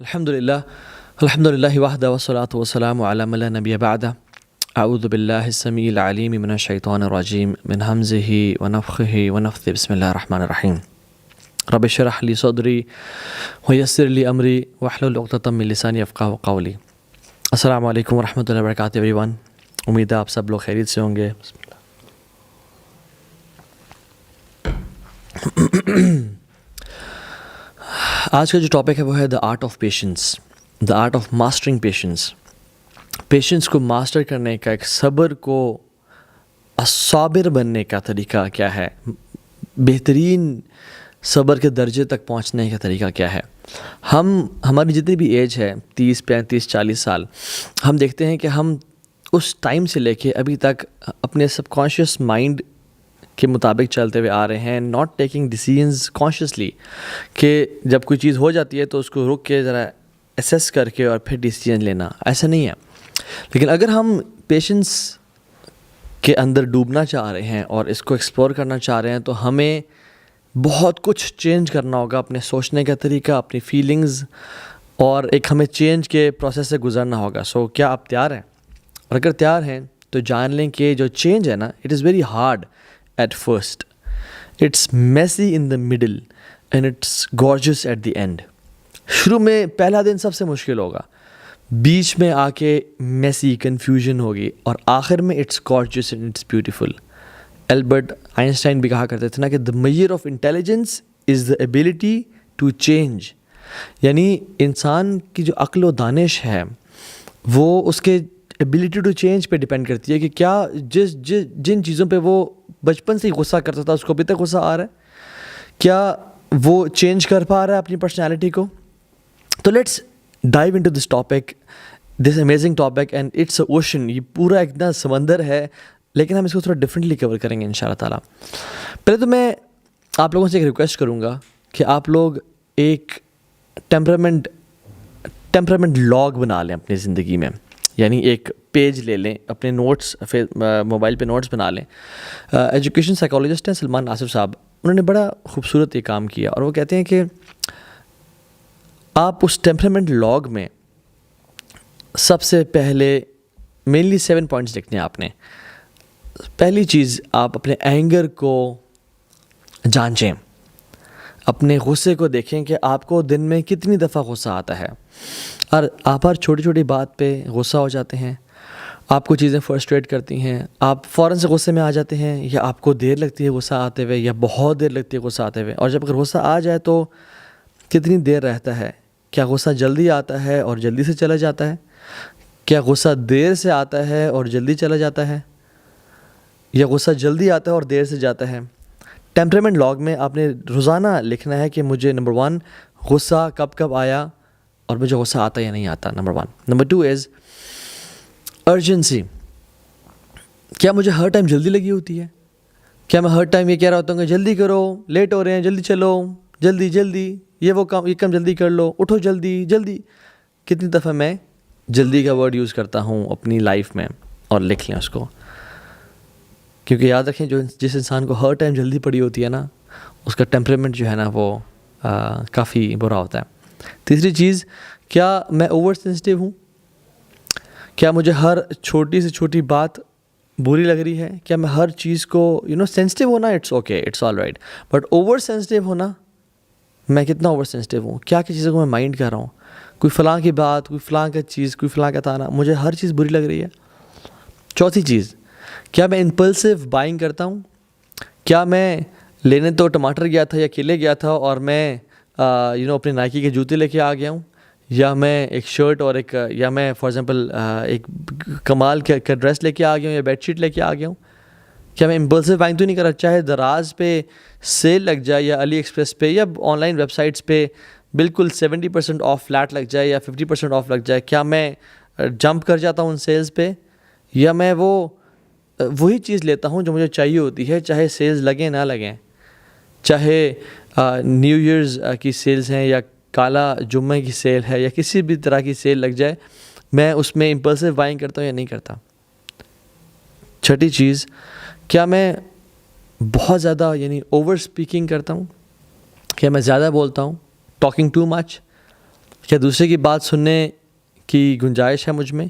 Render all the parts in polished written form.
الحمد للہ وحدہ والصلاۃ والسلام علی من لا نبی بعدہ اعوذ باللہ السمیع العلیم من الشیطان الرجیم من ہمزہ ونفخہ ونفثہ بسم اللہ الرحمن الرحیم رب اشرح لی صدری ویسر لی امری واحلل عقدۃ من لسانی یفقہوا قولی۔ السلام علیکم ورحمۃ اللہ وبرکاتہ ایوری ون، امید ہے آپ سب لوگ خیریت سے ہوں گے۔ آج کا جو ٹاپک ہے وہ ہے the art of patience, the art of mastering patience. Patience کو ماسٹر کرنے کا، ایک صبر کو صابر بننے کا طریقہ کیا ہے، بہترین صبر کے درجے تک پہنچنے کا طریقہ کیا ہے۔ ہماری جتنی بھی ایج ہے 30 35 40 سال، ہم دیکھتے ہیں کہ ہم اس ٹائم سے لے کے ابھی تک اپنے سب کانشیس مائنڈ کے مطابق چلتے ہوئے آ رہے ہیں، ناٹ ٹیکنگ ڈیسیژنز کانشیسلی، کہ جب کوئی چیز ہو جاتی ہے تو اس کو رک کے ذرا اسیس کر کے اور پھر ڈیسیژن لینا، ایسا نہیں ہے۔ لیکن اگر ہم پیشنس کے اندر ڈوبنا چاہ رہے ہیں اور اس کو ایکسپلور کرنا چاہ رہے ہیں تو ہمیں بہت کچھ چینج کرنا ہوگا، اپنے سوچنے کا طریقہ، اپنی فیلنگز، اور ایک ہمیں چینج کے پروسیس سے گزرنا ہوگا۔ سو کیا آپ تیار ہیں؟ اور اگر تیار ہیں تو جان لیں کہ جو چینج ہے نا، it is very hard at first, it's messy in the middle and it's gorgeous at the end. شروع میں پہلا دن سب سے مشکل ہوگا، بیچ میں آ کے میسی کنفیوژن ہوگی، اور آخر میں it's gorgeous and it's beautiful. Albert Einstein بھی کہا کرتے تھے نا کہ the measure of intelligence is the ability to change, یعنی انسان کی جو عقل و دانش ہے وہ اس کے ایبلٹی ٹو چینج پہ ڈپینڈ کرتی ہے کہ کیا جن چیزوں پہ وہ بچپن سے ہی غصہ کرتا تھا اس کو ابھی تک غصہ آ رہا ہے، کیا وہ چینج کر پا رہا ہے اپنی پرسنالٹی کو۔ تو let's dive into this topic, this amazing topic, and it's a ocean. یہ پورا اتنا سمندر ہے، لیکن ہم اس کو تھوڑا ڈفرینٹلی کور کریں گے انشاءاللہ تعالیٰ۔ پہلے تو میں آپ لوگوں سے ایک ریکویسٹ کروں گا کہ آپ لوگ ایک ٹیمپرامنٹ لاگ بنا لیں اپنی زندگی میں، یعنی ایک پیج لے لیں، اپنے نوٹس موبائل پہ نوٹس بنا لیں۔ ایجوکیشن سائیکالوجسٹ ہیں سلمان آصف صاحب، انہوں نے بڑا خوبصورت یہ کام کیا، اور وہ کہتے ہیں کہ آپ اس ٹیمپرامنٹ لاگ میں سب سے پہلے مینلی 7 پوائنٹس لکھنے ہیں آپ نے۔ پہلی چیز، آپ اپنے اینگر کو جانچیں، اپنے غصے کو دیکھیں کہ آپ کو دن میں کتنی دفعہ غصہ آتا ہے، اور آپ ہر چھوٹی چھوٹی بات پہ غصہ ہو جاتے ہیں، آپ کو چیزیں فرسٹریٹ کرتی ہیں، آپ فوراً سے غصے میں آ جاتے ہیں، یا آپ کو دیر لگتی ہے غصہ آتے ہوئے، یا بہت دیر لگتی ہے غصہ آتے ہوئے، اور جب اگر غصہ آ جائے تو کتنی دیر رہتا ہے، کیا غصہ جلدی آتا ہے اور جلدی سے چلا جاتا ہے، کیا غصہ دیر سے آتا ہے اور جلدی چلا جاتا ہے، یا غصہ جلدی آتا ہے اور دیر سے جاتا ہے۔ ٹیمپرامنٹ لاگ میں آپ نے روزانہ لکھنا ہے کہ مجھے نمبر 1 غصہ کب کب آیا اور مجھے غصہ آتا یا نہیں آتا، نمبر 1۔ نمبر 2 از ارجنسی، کیا مجھے ہر ٹائم جلدی لگی ہوتی ہے، کیا میں ہر ٹائم یہ کہہ رہا ہوتا ہوں کہ جلدی کرو، لیٹ ہو رہے ہیں، جلدی چلو، جلدی جلدی، یہ وہ کام، یہ کام جلدی کر لو، اٹھو جلدی جلدی۔ کتنی دفعہ میں جلدی کا ورڈ یوز کرتا ہوں اپنی لائف میں، اور لکھ لیں اس کو، کیونکہ یاد رکھیں جس انسان کو ہر ٹائم جلدی پڑی ہوتی ہے نا، اس کا ٹیمپرامنٹ جو ہے نا وہ کافی برا ہوتا ہے۔ تیسری چیز، کیا میں اوور سینسٹیو ہوں، کیا مجھے ہر چھوٹی سے چھوٹی بات بری لگ رہی ہے، کیا میں ہر چیز کو سینسٹیو ہونا it's okay, it's all right, but over sensitive ہونا، میں کتنا اوور سینسٹیو ہوں، کیا کیا چیزوں کو میں مائنڈ کر رہا ہوں، کوئی فلاں کی بات، کوئی فلاں کا چیز، کوئی فلاں کا تانا، مجھے ہر چیز بری لگ رہی ہے۔ چوتھی چیز، کیا میں امپلسو بائنگ کرتا ہوں، کیا میں لینے تو ٹماٹر گیا تھا یا کیلے گیا تھا اور میں اپنے نائکی کے جوتے لے کے آ گیا ہوں، یا میں ایک شرٹ اور یا میں فار ایگزامپل ایک کمال کا ڈریس لے کے آ گیا ہوں، یا بیڈ شیٹ لے کے آ گیا ہوں۔ کیا میں امپلسو بائنگ تو نہیں کر رہا، چاہے دراز پہ سیل لگ جائے، یا علی ایکسپریس پہ، یا آن لائن ویب سائٹس پہ بالکل 70% آف فلیٹ لگ جائے، یا 50% آف لگ جائے، کیا میں جمپ کر جاتا ہوں ان سیلز پہ، یا میں وہی چیز لیتا ہوں جو مجھے چاہیے ہوتی ہے، چاہے سیلز لگیں نہ لگیں، چاہے نیو ایئرز کی سیلز ہیں، یا کالا جمعہ کی سیل ہے، یا کسی بھی طرح کی سیل لگ جائے، میں اس میں امپلسو بائنگ کرتا ہوں یا نہیں کرتا۔ چھٹی چیز، کیا میں بہت زیادہ اوور اسپیکنگ کرتا ہوں، کیا میں زیادہ بولتا ہوں، ٹاکنگ ٹو مچ، کیا دوسرے کی بات سننے کی گنجائش ہے مجھ میں،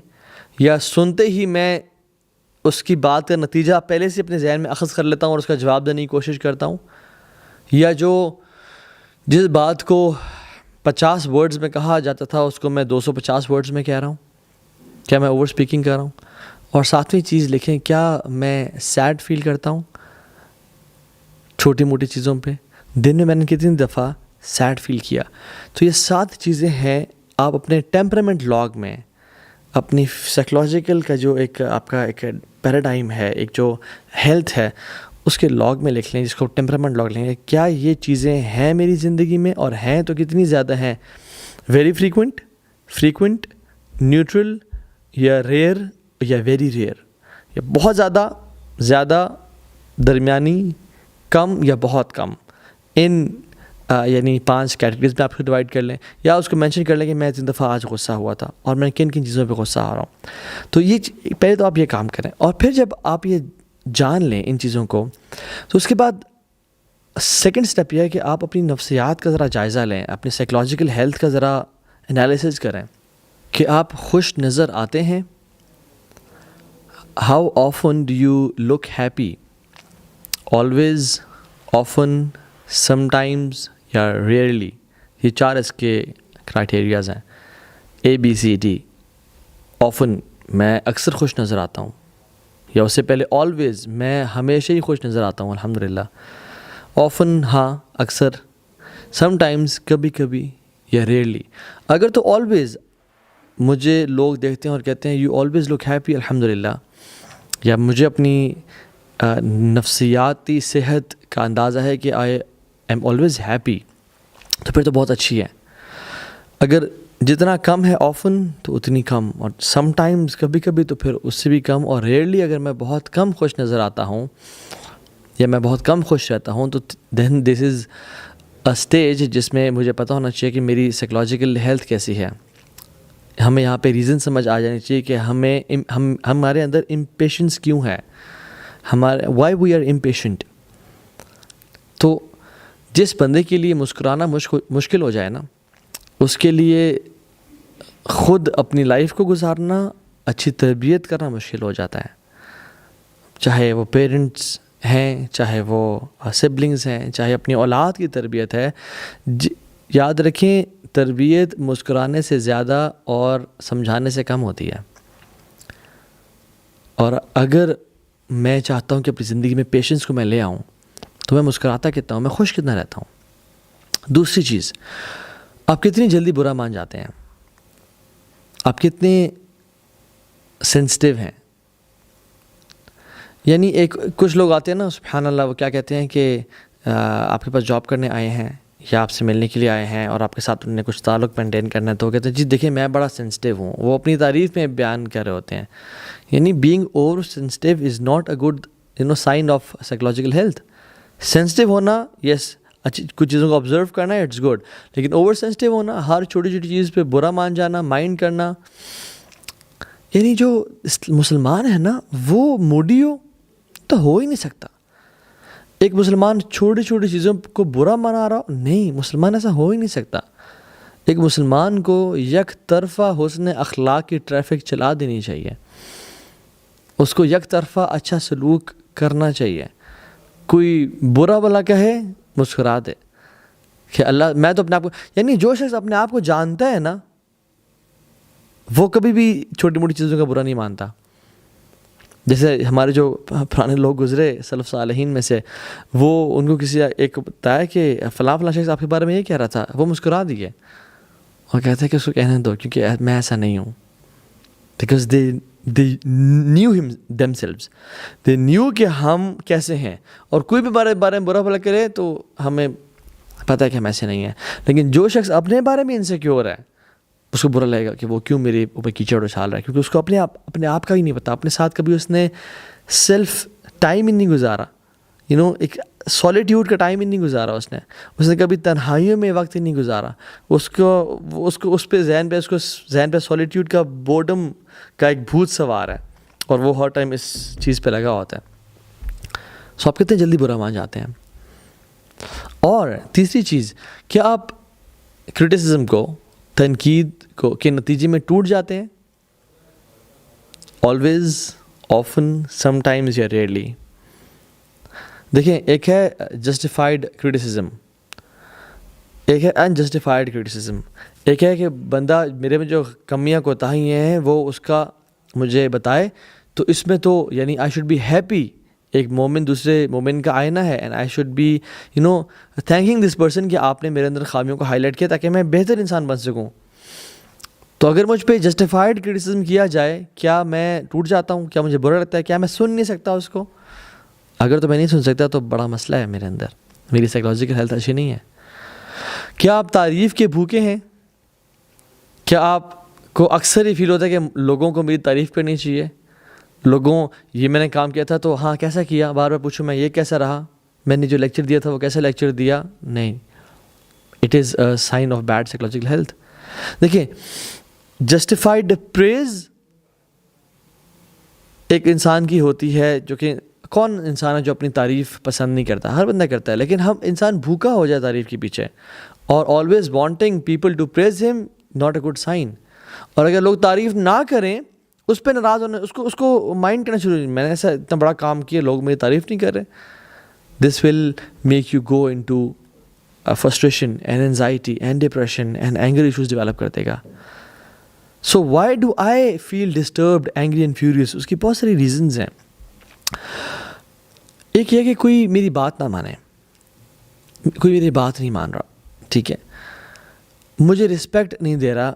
یا سنتے ہی میں اس کی بات کا نتیجہ پہلے سے اپنے ذہن میں اخذ کر لیتا ہوں اور اس کا جواب دینے کی کوشش کرتا ہوں، یا جس بات کو 50 ورڈز میں کہا جاتا تھا اس کو میں 250 ورڈز میں کہہ رہا ہوں؟ کیا میں اوور اسپیکنگ کر رہا ہوں؟ اور ساتویں چیز لکھیں، کیا میں سیڈ فیل کرتا ہوں چھوٹی موٹی چیزوں پہ؟ دن میں نے کتنی دفعہ سیڈ فیل کیا؟ تو یہ 7 چیزیں ہیں آپ اپنے ٹیمپرامنٹ لاگ میں، اپنی سائیکولوجیکل کا جو ایک آپ کا ایک پیراڈائم ہے، ایک جو ہیلتھ ہے، اس کے لاگ میں لکھ لیں، جس کو ٹیمپرامنٹ لاگ لیں گے. کیا یہ چیزیں ہیں میری زندگی میں، اور ہیں تو کتنی زیادہ ہیں؟ ویری فریکوینٹ، نیوٹرل، یا ریئر، یا ویری ریئر، یا بہت زیادہ، درمیانی، کم یا بہت کم. ان یعنی 5 کیٹیگریز میں آپ کو ڈیوائڈ کر لیں، یا اس کو مینشن کر لیں کہ میں اتنی دفعہ آج غصہ ہوا تھا اور میں کن چیزوں پہ غصہ آ رہا ہوں. تو یہ پہلے تو آپ یہ کام کریں، اور پھر جب آپ یہ جان لیں ان چیزوں کو، تو اس کے بعد سیکنڈ سٹیپ یہ ہے کہ آپ اپنی نفسیات کا ذرا جائزہ لیں، اپنی سائیکولوجیکل ہیلتھ کا ذرا انالیسز کریں کہ آپ خوش نظر آتے ہیں. How often do you look happy? Always, often, sometimes, یا ریئرلی. یہ 4 اس کے کرائٹیریاز ہیں، ABCD. آفن، میں اکثر خوش نظر آتا ہوں، یا اس سے پہلے آلویز، میں ہمیشہ ہی خوش نظر آتا ہوں الحمدللہ. آفن، ہاں اکثر. سم ٹائمز، کبھی کبھی. یا ریئرلی. اگر تو آلویز مجھے لوگ دیکھتے ہیں اور کہتے ہیں یو آلویز لک ہیپی الحمدللہ، یا مجھے اپنی نفسیاتی صحت کا اندازہ ہے کہ آئی ایم آلویز ہیپی، تو پھر تو بہت اچھی ہے. اگر جتنا کم ہے آفن تو اتنی کم، اور سم ٹائمز کبھی کبھی تو پھر اس سے بھی کم، اور ریئرلی اگر میں بہت کم خوش نظر آتا ہوں یا میں بہت کم خوش رہتا ہوں، تو دین دس از اے اسٹیج جس میں مجھے پتہ ہونا چاہیے کہ میری سائیکولوجیکل ہیلتھ کیسی ہے. ہمیں یہاں پہ ریزن سمجھ آ جانی چاہیے کہ ہمارے اندر امپیشنس کیوں ہے، وائی وی آر امپیشنٹ. تو جس بندے کے لیے مسکرانا مشکل ہو جائے نا، اس کے لیے خود اپنی لائف کو گزارنا، اچھی تربیت کرنا مشکل ہو جاتا ہے. چاہے وہ پیرنٹس ہیں، چاہے وہ سبلنگز ہیں، چاہے اپنی اولاد کی تربیت ہے. یاد رکھیں، تربیت مسکرانے سے زیادہ اور سمجھانے سے کم ہوتی ہے. اور اگر میں چاہتا ہوں کہ اپنی زندگی میں پیشنس کو میں لے آؤں، تو میں مسکراتا کتنا ہوں، میں خوش کتنا رہتا ہوں. دوسری چیز، آپ کتنی جلدی برا مان جاتے ہیں، آپ کتنے سینسٹیو ہیں. یعنی کچھ لوگ آتے ہیں نا، سبحان اللہ، وہ کیا کہتے ہیں کہ آپ کے پاس جاب کرنے آئے ہیں یا آپ سے ملنے کے لیے آئے ہیں اور آپ کے ساتھ انہوں نے کچھ تعلق مینٹین کرنا ہے، تو وہ کہتے ہیں جی دیکھیں میں بڑا سینسٹیو ہوں. وہ اپنی تعریف میں بیان کر رہے ہوتے ہیں. یعنی being over sensitive is not a good sign of psychological health. Sensitive ہونا، یس، اچھی کچھ چیزوں کو آبزرو کرنا ہے، اٹس گڈ، لیکن اوور سینسٹیو ہونا، ہر چھوٹی چھوٹی چیز پہ برا مان جانا، مائنڈ کرنا، یعنی جو مسلمان ہے نا وہ موڈی تو ہو ہی نہیں سکتا. ایک مسلمان چھوٹی چھوٹی چیزوں کو برا منا رہا ہو، نہیں، مسلمان ایسا ہو ہی نہیں سکتا. ایک مسلمان کو یک طرفہ حسن اخلاق کی ٹریفک چلا دینی چاہیے، اس کو یک طرفہ اچھا سلوک کرنا چاہیے. کوئی برا بلا کہے مسکرا دے کہ اللہ، میں تو اپنے آپ کو، یعنی جو شخص اپنے آپ کو جانتا ہے نا، وہ کبھی بھی چھوٹی موٹی چیزوں کا برا نہیں مانتا. جیسے ہمارے جو پرانے لوگ گزرے سلف صالحین میں سے، وہ ان کو کسی ایک بتایا کہ فلاں شخص آپ کے بارے میں یہ کہہ رہا تھا، وہ مسکرا دیے اور کہتے ہیں کہ اس کو کہنے دو کیونکہ میں ایسا نہیں ہوں. Because they knew him themselves. they knew کہ ہم کیسے ہیں، اور کوئی بھی بارے میں برا بھلا کرے تو ہمیں پتہ ہے کہ ہم ایسے نہیں ہیں. لیکن جو شخص اپنے بارے میں انسیکیور ہے، اس کو برا لگے گا کہ وہ کیوں میرے اوپر کیچڑ اچھال رہا ہے، کیونکہ اس کو اپنے آپ کا ہی نہیں پتا. اپنے ساتھ کبھی اس نے سیلف ٹائم ہی نہیں گزارا، ایک سولیٹیوڈ کا ٹائم ہی نہیں گزارا. اس نے کبھی تنہائیوں میں وقت ہی نہیں گزارا. اس کو اس پہ ذہن پہ سولیٹیوڈ کا بورڈم کا ایک بھوت سوار ہے، اور وہ ہر ٹائم اس چیز پہ لگا ہوتا ہے. سو آپ کتنے جلدی برا مان جاتے ہیں. اور تیسری چیز، کیا آپ کرٹیسزم کو تنقید کو کے نتیجے میں ٹوٹ جاتے ہیں؟ آلویز، آفن، سم ٹائمز یا ریئرلی. دیکھیں، ایک ہے جسٹیفائڈ کرٹیسزم، ایک ہے انجسٹیفائڈ کرٹیسزم. ایک ہے کہ بندہ میرے میں جو کمیاں کوتاہیاں ہیں وہ اس کا مجھے بتائے، تو اس میں تو یعنی آئی شوڈ بی ہیپی. ایک مومن دوسرے مومن کا آئینہ ہے، and I should be thinking this person کہ آپ نے میرے اندر خامیوں کو ہائی لائٹ کیا تاکہ میں بہتر انسان بن سکوں. تو اگر مجھ پہ جسٹیفائڈ کرٹیسزم کیا جائے، کیا میں ٹوٹ جاتا ہوں؟ کیا مجھے برا لگتا ہے؟ کیا میں سن نہیں سکتا اس کو؟ اگر تو میں نہیں سن سکتا تو بڑا مسئلہ ہے میرے اندر، میری سائیکلوجیکل ہیلتھ اچھی نہیں ہے. کیا آپ تعریف کے بھوکے ہیں؟ کیا آپ کو اکثر ہی فیل ہوتا ہے کہ لوگوں کو میری تعریف کرنی چاہیے؟ لوگوں یہ میں نے کام کیا تھا تو ہاں کیسا کیا، بار بار پوچھوں میں یہ کیسا رہا، میں نے جو لیکچر دیا تھا وہ کیسا لیکچر دیا؟ نہیں، it is a sign of bad psychological health. دیکھیں، جسٹیفائڈ پریز ایک انسان کی ہوتی ہے، جو کہ کون انسان ہے جو اپنی تعریف پسند نہیں کرتا؟ ہر بندہ کرتا ہے، لیکن ہم انسان بھوکا ہو جائے تعریف کے پیچھے، اور always wanting people to praise ہم، ناٹ اے گڈ سائن. اور اگر لوگ تعریف نہ کریں، اس پہ ناراض ہونا، اس کو مائنڈ کرنا شروع، میں نے ایسا اتنا بڑا کام کیا، لوگ میری تعریف نہیں کر رہے. This will make you go in to frustration and anxiety and depression and anger issues develop کر دے گا. So why do I feel disturbed, angry and furious? اس کی بہت ساری ریزنز ہیں. ایک یہ کہ کوئی میری بات نہ مانے، کوئی میری بات نہیں مان رہا، ٹھیک ہے، مجھے رسپیکٹ نہیں دے رہا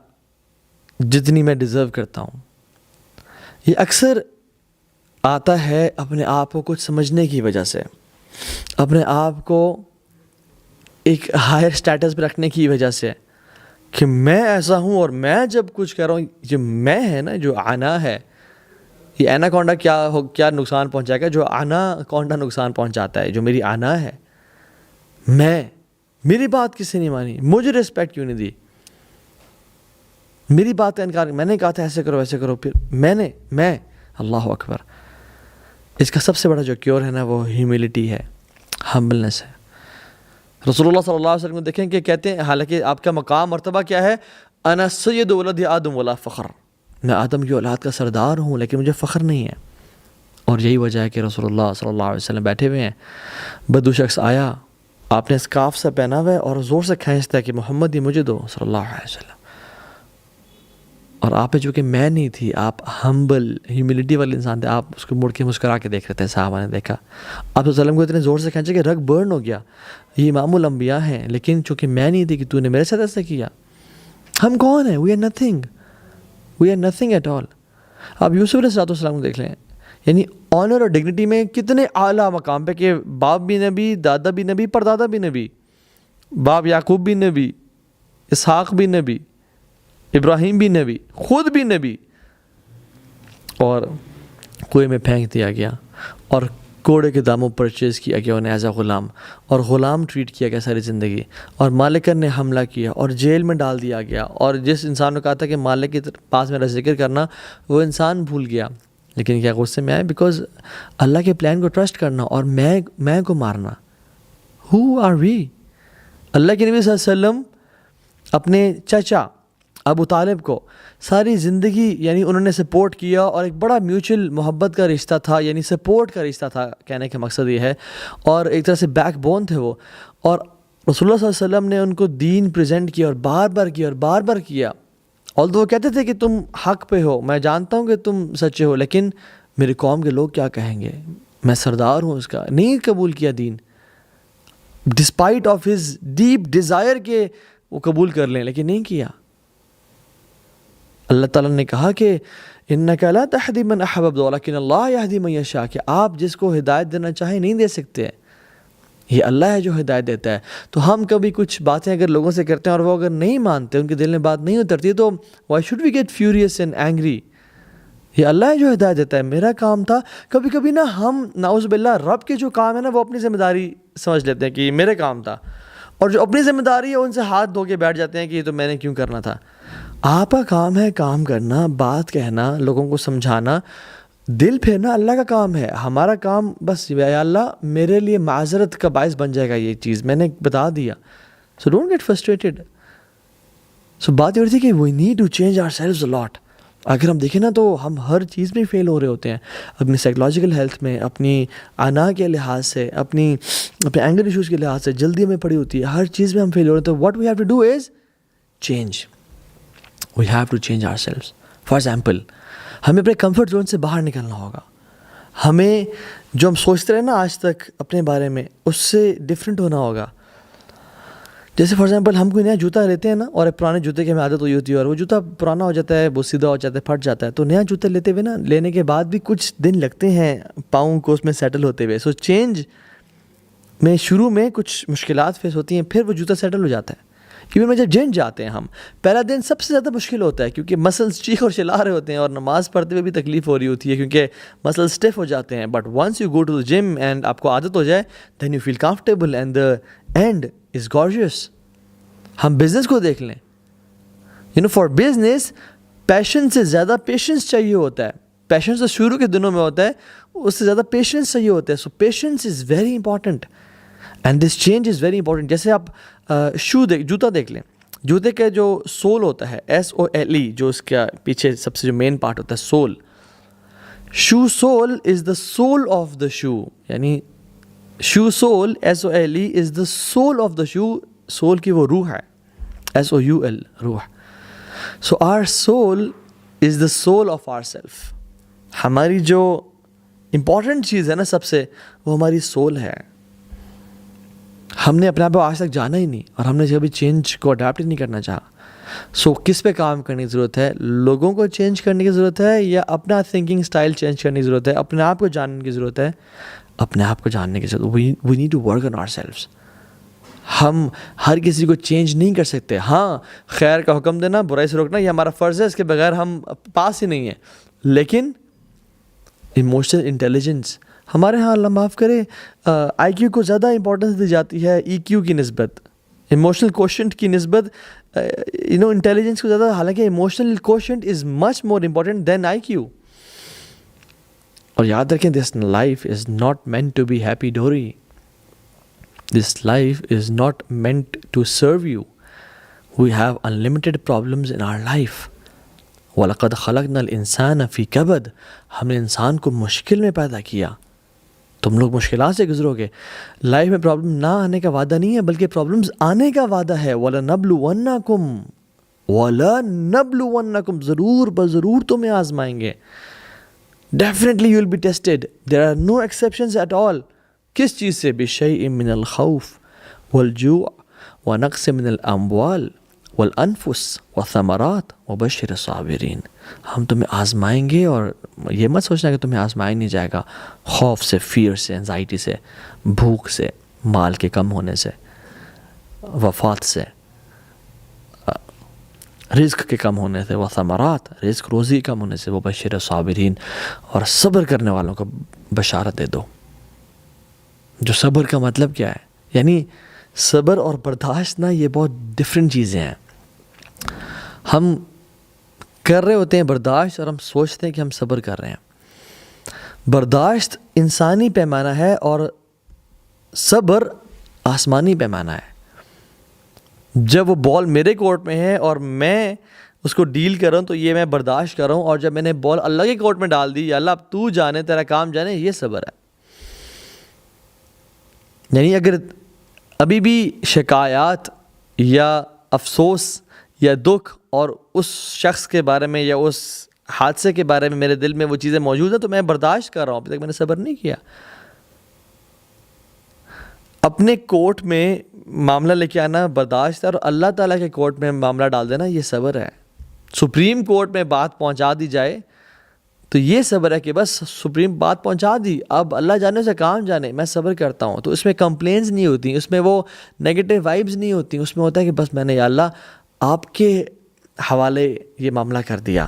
جتنی میں ڈیزرو کرتا ہوں. یہ اکثر آتا ہے اپنے آپ کو کچھ سمجھنے کی وجہ سے، اپنے آپ کو ایک ہائر سٹیٹس پہ رکھنے کی وجہ سے، کہ میں ایسا ہوں اور میں جب کچھ کر رہا ہوں، جو میں ہے نا، جو آنا ہے، یہ اینا کونڈا کیا نقصان پہنچائے گا؟ جو آنا کونڈا نقصان پہنچاتا ہے، جو میری آنا ہے. میں میری بات کس سے نہیں مانی؟ مجھے رسپیکٹ کیوں نہیں دی؟ میری بات کا انکار، میں نے کہا تھا ایسے کرو ایسے کرو، پھر میں اللہ اکبر. اس کا سب سے بڑا جو کیور ہے نا، وہ ہیوملٹی ہے، ہمبلنس ہے. رسول اللہ صلی اللہ علیہ وسلم کو دیکھیں کہ کہتے ہیں، حالانکہ آپ کا مقام مرتبہ کیا ہے؟ انا سید ولد آدم ولا فخر، میں آدم کی اولاد کا سردار ہوں لیکن مجھے فخر نہیں ہے. اور یہی وجہ ہے کہ رسول اللہ صلی اللہ علیہ وسلم بیٹھے ہوئے ہیں، بدو شخص آیا، آپ نے اسکارف سے پہنا ہوا ہے اور زور سے کھینچتا ہے کہ محمد یہ مجھے دو صلی اللہ علیہ وسلم. اور آپ نے چونکہ میں نہیں تھی، آپ ہمبل ہیوملٹی والے انسان تھے، آپ اس کو مڑ کے مسکرا کے دیکھ رہے تھے. صحابہ نے دیکھا آپ صلی اللہ علیہ وسلم کو اتنے زور سے کھینچا کہ رگ برن ہو گیا. یہ امام الانبیاء ہیں، لیکن چونکہ میں نہیں تھی کہ تو نے میرے ساتھ ایسا کیا. ہم کون ہیں؟ We are nothing at all. آپ یوسف علیہ السلام کو دیکھ لیں، یعنی آنر اور ڈگنیٹی میں کتنے اعلیٰ مقام پہ، کہ باپ بھی نبی، دادا بھی نبی، پردادا بھی نبی، باپ یعقوب بھی نبی، اسحاق بھی نبی، ابراہیم بھی نبی، خود بھی نبی، اور کنویں میں پھینک دیا گیا اور کوڑے کے داموں پرچیز کیا گیا انہیں ایز اے غلام، اور غلام ٹریٹ کیا گیا ساری زندگی، اور مالکن نے حملہ کیا اور جیل میں ڈال دیا گیا. اور جس انسان نے کہا تھا کہ مالک کے پاس میرا ذکر کرنا، وہ انسان بھول گیا. لیکن کیا غصے میں آئے؟ بیکاز اللہ کے پلان کو ٹرسٹ کرنا اور میں کو مارنا. ہو آر وی؟ اللہ کے نبی صلی اللہ علیہ وسلم اپنے چچا ابو طالب کو ساری زندگی یعنی انہوں نے سپورٹ کیا، اور ایک بڑا میوچل محبت کا رشتہ تھا، یعنی سپورٹ کا رشتہ تھا، کہنے کا مقصد یہ ہے، اور ایک طرح سے بیک بون تھے وہ. اور رسول اللہ صلی اللہ علیہ وسلم نے ان کو دین پریزنٹ کیا اور بار بار کیا. although وہ کہتے تھے کہ تم حق پہ ہو، میں جانتا ہوں کہ تم سچے ہو، لیکن میری قوم کے لوگ کیا کہیں گے، میں سردار ہوں اس کا. نہیں قبول کیا دین، despite of his deep desire کہ وہ قبول کر لیں، لیکن نہیں کیا. اللہ تعالیٰ نے کہا کہ اِنَّكَ لَا تَهْدِي مَنْ أَحْبَبْتَ وَلَكِنَّ اللَّهَ يَهْدِي مَن يَشَاءُ، کہ آپ جس کو ہدایت دینا چاہیں نہیں دے سکتے، یہ اللہ ہے جو ہدایت دیتا ہے. تو ہم کبھی کچھ باتیں اگر لوگوں سے کرتے ہیں اور وہ اگر نہیں مانتے، ان کے دل میں بات نہیں اترتی، تو why should we get furious and angry؟ یہ اللہ ہے جو ہدایت دیتا ہے، میرا کام تھا. کبھی کبھی نا ہم نعوذ باللہ رب کے جو کام ہے نا، وہ اپنی ذمہ داری سمجھ لیتے ہیں کہ یہ میرے کام تھا، اور جو اپنی ذمہ داری ہے ان سے ہاتھ دھو کے بیٹھ جاتے ہیں کہ یہ تو میں نے کیوں کرنا تھا. آپ کا کام ہے کام کرنا، بات کہنا، لوگوں کو سمجھانا، دل پھیرنا اللہ کا کام ہے. ہمارا کام بس یا اللہ میرے لیے معذرت کا باعث بن جائے گا یہ چیز، میں نے بتا دیا. So don't get frustrated. So بات یہ ہو رہی تھی کہ we need to change ourselves a lot. اگر ہم دیکھیں نا تو ہم ہر چیز میں فیل ہو رہے ہوتے ہیں, اپنی سائیکلوجیکل ہیلتھ میں, اپنی انا کے لحاظ سے, اپنے اینگر ایشوز کے لحاظ سے, جلدی ہمیں پڑی ہوتی ہے, ہر چیز میں ہم فیل ہو رہے ہیں. تو what we have to do is change. We have to change ourselves. For example, ہمیں اپنے کمفرٹ زون سے باہر نکلنا ہوگا. ہمیں جو ہم سوچتے رہے نا آج تک اپنے بارے میں, اس سے ڈفرینٹ ہونا ہوگا. جیسے فار ایگزامپل ہم کوئی نیا جوتا لیتے ہیں نا, اور پرانے جوتے کی ہمیں عادت ہوئی ہوتی ہے, اور وہ جوتا پرانا ہو جاتا ہے, وہ سیدھا ہو جاتا ہے, پھٹ جاتا ہے. تو نیا جوتا لیتے ہوئے نا, لینے کے بعد بھی کچھ دن لگتے ہیں پاؤں کو اس میں سیٹل ہوتے ہوئے. سو چینج میں شروع میں کچھ مشکلات فیس ہوتی ہیں, پھر وہ جوتا سیٹل ہو جاتا ہے. ایون میں جب جم جاتے ہیں ہم, پہلا دن سب سے زیادہ مشکل ہوتا ہے, کیونکہ مسلس چیخ اور چلا رہے ہوتے ہیں, اور نماز پڑھتے ہوئے بھی تکلیف ہو رہی ہوتی ہے کیونکہ مسل اسٹیف ہو جاتے ہیں. But once you go to the gym and آپ کو عادت ہو جائے, then you feel comfortable and the end is gorgeous. ہم بزنس کو دیکھ لیں, فار بزنس پیشن سے زیادہ پیشنس چاہیے ہوتا ہے. پیشنس تو شروع کے دنوں میں ہوتا ہے, اس سے زیادہ پیشنس چاہیے ہوتا ہے. So patience is very important and this change is very important. جیسے آپ جوتا دیکھ لیں, جوتے کا جو سول ہوتا ہے, SOLE, جو اس کا پیچھے سب سے جو مین پارٹ ہوتا ہے, sole. Shoe sole is the civil of the shoe, یعنی shoe sole SOLE is the civil of the shoe. Soul کی وہ روح ہے, SOUL, روح. So our soul is the civil of our self. ہماری جو امپورٹنٹ چیز ہے نا سب سے, وہ ہماری سول ہے. ہم نے اپنے آپ کو آج تک جانا ہی نہیں, اور ہم نے کبھی چینج کو اڈاپٹ ہی نہیں کرنا چاہا. سو کس پہ کام کرنے کی ضرورت ہے؟ لوگوں کو چینج کرنے کی ضرورت ہے, یا اپنا تھنکنگ اسٹائل چینج کرنے کی ضرورت ہے؟ اپنے آپ کو جاننے کی ضرورت ہے. اپنے آپ کو جاننے کی ضرورت. We need to work on ourselves. ہم ہر کسی کو چینج نہیں کر سکتے. ہاں, خیر کا حکم دینا, برائی سے روکنا, یہ ہمارا فرض ہے, اس کے بغیر ہم پاس ہی نہیں ہیں. لیکن ایموشنل انٹیلیجنس ہمارے ہاں, اللہ معاف کرے, IQ کو زیادہ امپورٹنس دی جاتی ہے EQ کی نسبت, ایموشنل کوشنٹ کی نسبت انٹیلیجنس کو زیادہ. حالانکہ emotional quotient is much more important than IQ. اور یاد رکھیں, this life is not meant to be happy dory. This life is not meant to serve you. We have unlimited problems in our life. وَلَقَدْ خَلَقْنَا الْإِنسَانَ فِي كَبَدٍ. ہم نے انسان کو مشکل میں پیدا کیا. تم لوگ مشکلات سے گزرو گے. لائف میں پرابلم نہ آنے کا وعدہ نہیں ہے, بلکہ پرابلمز آنے کا وعدہ ہے. وَلَنَبْلُوَنَّكُمْ, ضرور بضرور تمہیں آزمائیں گے. Definitely you will be tested. There are no exceptions at all. کس چیز سے؟ بِشَيْءٍ مِّنَ الْخَوْفِ وَالْجُوعِ وَنَقْصٍ مِّنَ الْأَمْوَالِ وَالْأَنفُسِ وَالثَّمَرَاتِ وَبَشِّرِ الصَّابِرِينَ. ہم تمہیں آزمائیں گے, اور یہ مت سوچنا کہ تمہیں آزمایا نہیں جائے گا. خوف سے, فیئر سے, انزائٹی سے, بھوک سے, مال کے کم ہونے سے, وفات سے, رزق کے کم ہونے سے, وثمرات, رزق روزی کم ہونے سے, وبشر الصابرین, اور صبر کرنے والوں کو بشارت دے دو. جو صبر کا مطلب کیا ہے؟ یعنی صبر اور برداشت نا, یہ بہت ڈفرینٹ چیزیں ہیں. ہم کر رہے ہوتے ہیں برداشت, اور ہم سوچتے ہیں کہ ہم صبر کر رہے ہیں. برداشت انسانی پیمانہ ہے, اور صبر آسمانی پیمانہ ہے. جب وہ بال میرے کورٹ میں ہے اور میں اس کو ڈیل کر رہا ہوں, تو یہ میں برداشت کر رہا ہوں. اور جب میں نے بال اللہ کے کورٹ میں ڈال دی, یا اللہ اب تو جانے, تیرا کام جانے, یہ صبر ہے. یعنی اگر ابھی بھی شکایات یا افسوس یا دکھ اور اس شخص کے بارے میں یا اس حادثے کے بارے میں میرے دل میں وہ چیزیں موجود ہیں, تو میں برداشت کر رہا ہوں, ابھی تک میں نے صبر نہیں کیا. اپنے کورٹ میں معاملہ لے کے آنا برداشت ہے, اور اللہ تعالیٰ کے کورٹ میں معاملہ ڈال دینا یہ صبر ہے. سپریم کورٹ میں بات پہنچا دی جائے تو یہ صبر ہے کہ بس سپریم بات پہنچا دی, اب اللہ جانے سے کام جانے, میں صبر کرتا ہوں. تو اس میں کمپلینز نہیں ہوتی, اس میں وہ نیگیٹو وائبز نہیں ہوتی, اس میں ہوتا ہے کہ بس میں نے یا اللہ آپ کے حوالے یہ معاملہ کر دیا.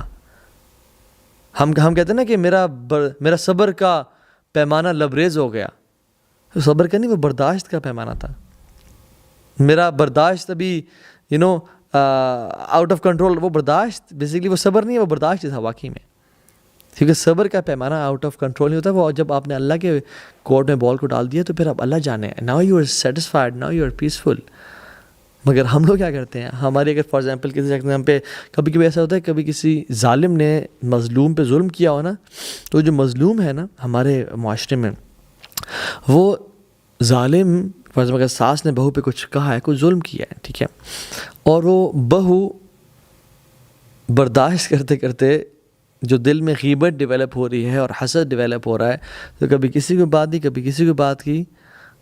ہم کہتے ہیں نا کہ میرا صبر کا پیمانہ لبریز ہو گیا. صبر کا نہیں, وہ برداشت کا پیمانہ تھا. میرا برداشت ابھی آؤٹ آف کنٹرول. وہ برداشت بیسیکلی وہ صبر نہیں ہے, وہ برداشت تھا واقعی میں. کیونکہ صبر کا پیمانہ آؤٹ آف کنٹرول نہیں ہوتا. وہ جب آپ نے اللہ کے کورٹ میں بال کو ڈال دیا, تو پھر اب اللہ جانے, now you are satisfied, now you are peaceful. مگر ہم لوگ کیا کرتے ہیں, ہماری اگر فار ایگزامپل کسی ایگزام پہ کبھی کبھی ایسا ہوتا ہے, کبھی کسی ظالم نے مظلوم پہ ظلم کیا ہو نا, تو جو مظلوم ہے نا ہمارے معاشرے میں, وہ ظالم فار ایگزامپل اگر ساس نے بہو پہ کچھ کہا ہے, کچھ ظلم کیا ہے, ٹھیک ہے, اور وہ بہو برداشت کرتے کرتے جو دل میں غیبت ڈیولپ ہو رہی ہے اور حسد ڈیولپ ہو رہا ہے, تو کبھی کسی کو بات دی, کبھی کسی کو بات کی,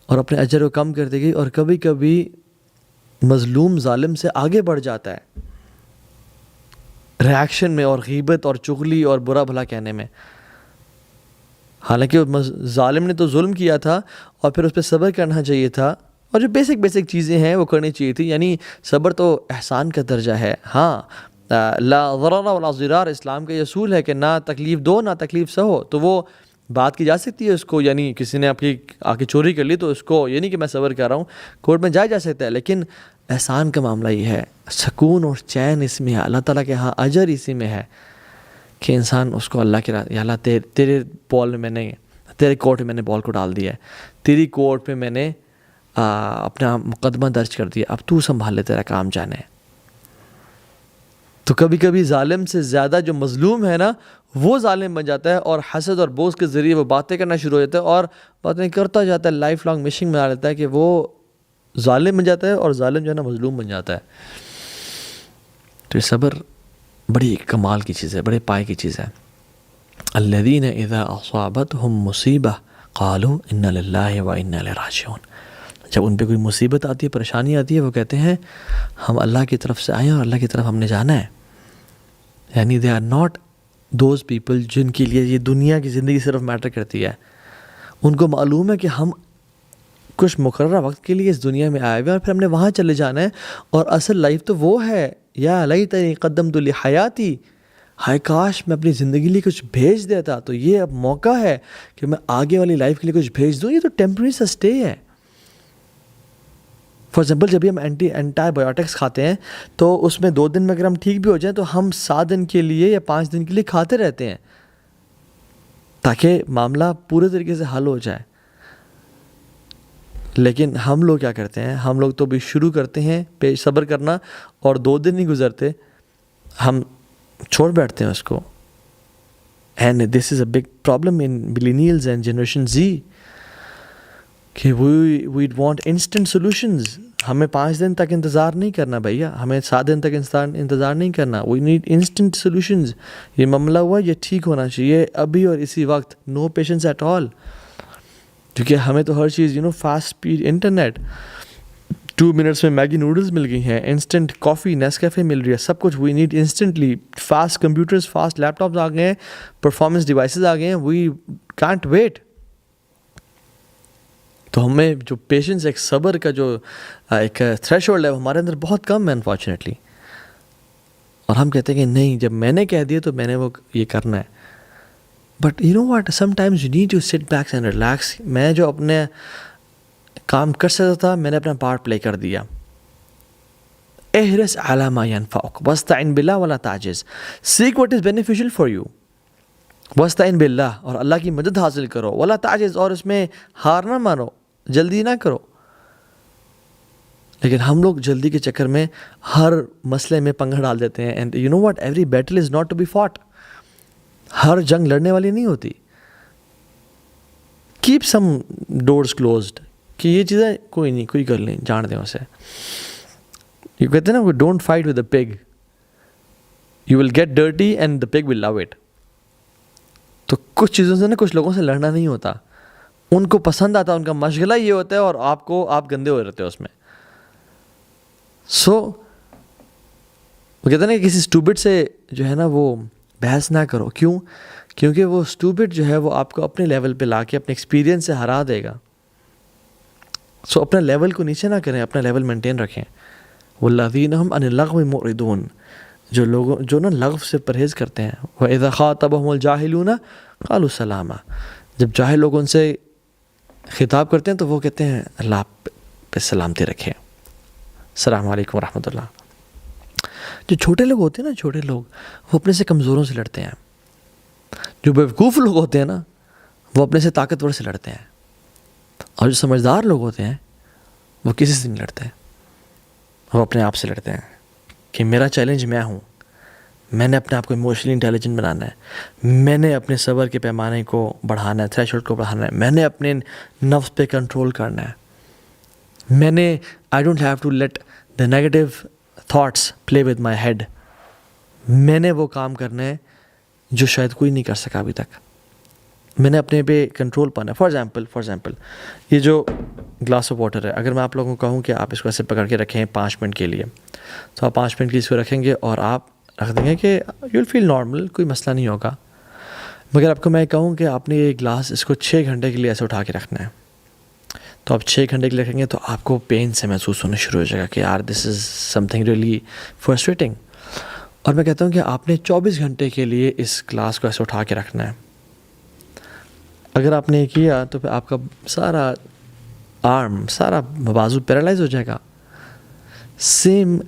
اور اپنے اجر کو کم کرتے گئی, اور کبھی کبھی مظلوم ظالم سے آگے بڑھ جاتا ہے ریاکشن میں, اور غیبت اور چغلی اور برا بھلا کہنے میں. حالانکہ ظالم نے تو ظلم کیا تھا, اور پھر اس پہ صبر کرنا چاہیے تھا, اور جو بیسک چیزیں ہیں وہ کرنی چاہیے تھی. یعنی صبر تو احسان کا درجہ ہے. ہاں, لا ضرر ولا ضرار اسلام کا یہ اصول ہے کہ نہ تکلیف دو نہ تکلیف سہو, تو وہ بات کی جا سکتی ہے اس کو. یعنی کسی نے آپ کی آ کے چوری کر لی تو اس کو یہ نہیں کہ میں صبر کر رہا ہوں, کورٹ میں جایا جا سکتا ہے. لیکن احسان کا معاملہ یہ ہے, سکون اور چین اس میں ہے, اللہ تعالیٰ کے ہاں اجر اسی میں ہے کہ انسان اس کو اللہ کے یا اللہ تیرے بال میں نے, تیرے کورٹ میں نے بال کو ڈال دیا ہے, تیری کورٹ پہ میں نے اپنا مقدمہ درج کر دیا, اب تو سنبھال لے, تیرا کام جانے. تو کبھی کبھی ظالم سے زیادہ جو مظلوم ہے نا وہ ظالم بن جاتا ہے, اور حسد اور بغض کے ذریعے وہ باتیں کرنا شروع ہو جاتا ہے, اور باتیں کرتا جاتا ہے, لائف لانگ مشنگ میں آ جاتا ہے کہ وہ ظالم بن جاتا ہے, اور ظالم جو ہے نا مظلوم بن جاتا ہے. تو یہ صبر بڑی کمال کی چیز ہے, بڑے پائے کی چیز ہے. الذین اذا اصابتهم مصیبہ قالوا انا للہ و انا الیہ راجعون. جب ان پہ کوئی مصیبت آتی ہے, پریشانی آتی ہے, وہ کہتے ہیں ہم اللہ کی طرف سے آئے ہیں اور اللہ کی طرف ہم نے جانا ہے. یعنی they are not those people جن کے لیے یہ دنیا کی زندگی صرف میٹر کرتی ہے. ان کو معلوم ہے کہ ہم کچھ مقررہ وقت کے لیے اس دنیا میں آئے ہوئے ہیں, اور پھر ہم نے وہاں چلے جانا ہے, اور اصل لائف تو وہ ہے. یا لیتنی قدمت لحیاتی, ہائے کاش میں اپنی زندگی لیے کچھ بھیج دیتا, تو یہ اب موقع ہے کہ میں آگے والی لائف کے لیے کچھ بھیج دوں. یہ تو ٹیمپرری سا اسٹے ہے. فار ایگزامپل جب بھی ہم اینٹی بایوٹکس کھاتے ہیں تو اس میں 2 دن میں اگر ہم ٹھیک بھی ہو جائیں تو ہم 7 دن کے لیے یا 5 دن کے لیے کھاتے رہتے ہیں تاکہ معاملہ پورے طریقے سے حل ہو جائے. لیکن ہم لوگ کیا کرتے ہیں, ہم لوگ تو بھی شروع کرتے ہیں صبر کرنا, اور 2 دن نہیں گزرتے ہم چھوڑ بیٹھتے ہیں اس کو. And this is a big problem in millennials and generation Z کہ وی وانٹ انسٹنٹ سولوشنز. ہمیں 5 دن تک انتظار نہیں کرنا بھیا, ہمیں 7 دن تک انتظار نہیں کرنا. We need instant solutions. یہ معاملہ ہوا, یہ ٹھیک ہونا چاہیے ابھی اور اسی وقت. نو پیشنس ایٹ آل. کیونکہ ہمیں تو ہر چیز فاسٹ اسپیڈ انٹرنیٹ, 2 منٹس میں میگی نوڈلز مل گئی ہیں, انسٹنٹ کافی نیسکیفے مل رہی ہے, سب کچھ we need instantly. Fast computers, fast laptops آ گئے ہیں, پرفارمنس ڈیوائسز آ گئے ہیں. We can't wait. تو ہمیں جو پیشنس, ایک صبر کا جو ایک تھریش ہولڈ ہے وہ ہمارے اندر بہت کم ہے انفارچونیٹلی. اور ہم کہتے ہیں کہ نہیں, جب میں نے کہہ دیا تو میں نے وہ یہ کرنا ہے. But you know what, sometimes you need to sit back and relax. میں جو اپنے کام کر سکتا تھا میں نے اپنا پارٹ پلے کر دیا. احرص علی ما ینفعک واستعن باللہ ولا تعجز. Seek what is beneficial for you واستعن باللہ, اور اللہ کی مدد حاصل کرو. ولا تعجز, اور اس میں ہار نہ مانو, جلدی نہ کرو. لیکن ہم لوگ جلدی کے چکر میں ہر مسئلے میں پنگا ڈال دیتے ہیں. And you know what, every battle is not to be fought. ہر جنگ لڑنے والی نہیں ہوتی. کیپ سم ڈورز کلوزڈ, کہ یہ چیزیں کوئی نہیں, کوئی کر لیں, جان دیں اسے. یہ کہتے ہیں نا, don't fight with a pig, you will get dirty and the pig will love it. تو کچھ چیزوں سے نا, کچھ لوگوں سے لڑنا نہیں ہوتا, ان کو پسند آتا, ان کا مشغلہ یہ ہوتا ہے, اور آپ گندے ہو رہتے ہو اس میں. وہ کہتے ہیں نا, کسی اسٹوبٹ سے جو ہے نا وہ بحث نہ کرو. کیوں؟ کیونکہ وہ اسٹوبٹ جو ہے وہ آپ کو اپنے لیول پہ لا کے اپنے ایکسپیرینس سے ہرا دے گا. اپنا لیول کو نیچے نہ کریں, اپنا لیول مینٹین رکھیں. والذین هم عن اللغو معرضون, جو نا لغو سے پرہیز کرتے ہیں. وَإِذَا خَاطَبَهُمُ الْجَاهِلُونَ قَالُوا سَلَامًا, جب جاہل لوگ ان سے خطاب کرتے ہیں تو وہ کہتے ہیں اللہ پہ سلامتی رکھے, السلام علیکم ورحمۃ اللہ. جو چھوٹے لوگ ہوتے ہیں نا, چھوٹے لوگ, وہ اپنے سے کمزوروں سے لڑتے ہیں. جو بیوقوف لوگ ہوتے ہیں نا, وہ اپنے سے طاقتور سے لڑتے ہیں. اور جو سمجھدار لوگ ہوتے ہیں وہ کسی سے نہیں لڑتے. وہ اپنے آپ سے لڑتے ہیں کہ میرا چیلنج میں ہوں، میں نے اپنے آپ کو ایموشنلی انٹیلیجنٹ بنانا ہے، میں نے اپنے صبر کے پیمانے کو بڑھانا ہے، تھریش ہولڈ کو بڑھانا ہے، میں نے اپنے نفس پہ کنٹرول کرنا ہے، میں نے I don't have to let the negative thoughts play with my head, میں نے وہ کام کرنا ہے جو شاید کوئی نہیں کر سکا ابھی تک، میں نے اپنے پہ کنٹرول پانا ہے۔ فار ایگزامپل یہ جو گلاس آف واٹر ہے، اگر میں آپ لوگوں کو کہوں کہ آپ اس کو ایسے پکڑ کے رکھیں 5 منٹ کے لیے، تو آپ 5 منٹ کے اس کو رکھیں گے اور آپ رکھ دیں گے کہ یو ول فیل نارمل، کوئی مسئلہ نہیں ہوگا۔ مگر آپ کو میں کہوں کہ آپ نے یہ گلاس اس کو 6 گھنٹے کے لیے ایسے اٹھا کے رکھنا ہے، تو آپ 6 گھنٹے کے لیے رکھیں گے تو آپ کو پین سے محسوس ہونا شروع ہو جائے گا کہ یار دس از سم تھنگ ریئلی فرسٹریٹنگ۔ اور میں کہتا ہوں کہ آپ نے 24 گھنٹے کے لیے اس گلاس کو ایسے اٹھا کے رکھنا ہے۔ اگر آپ نے کیا تو پھر آپ کا سارا آرم، سارا بازو پیرالائز ہو جائے گا۔ Same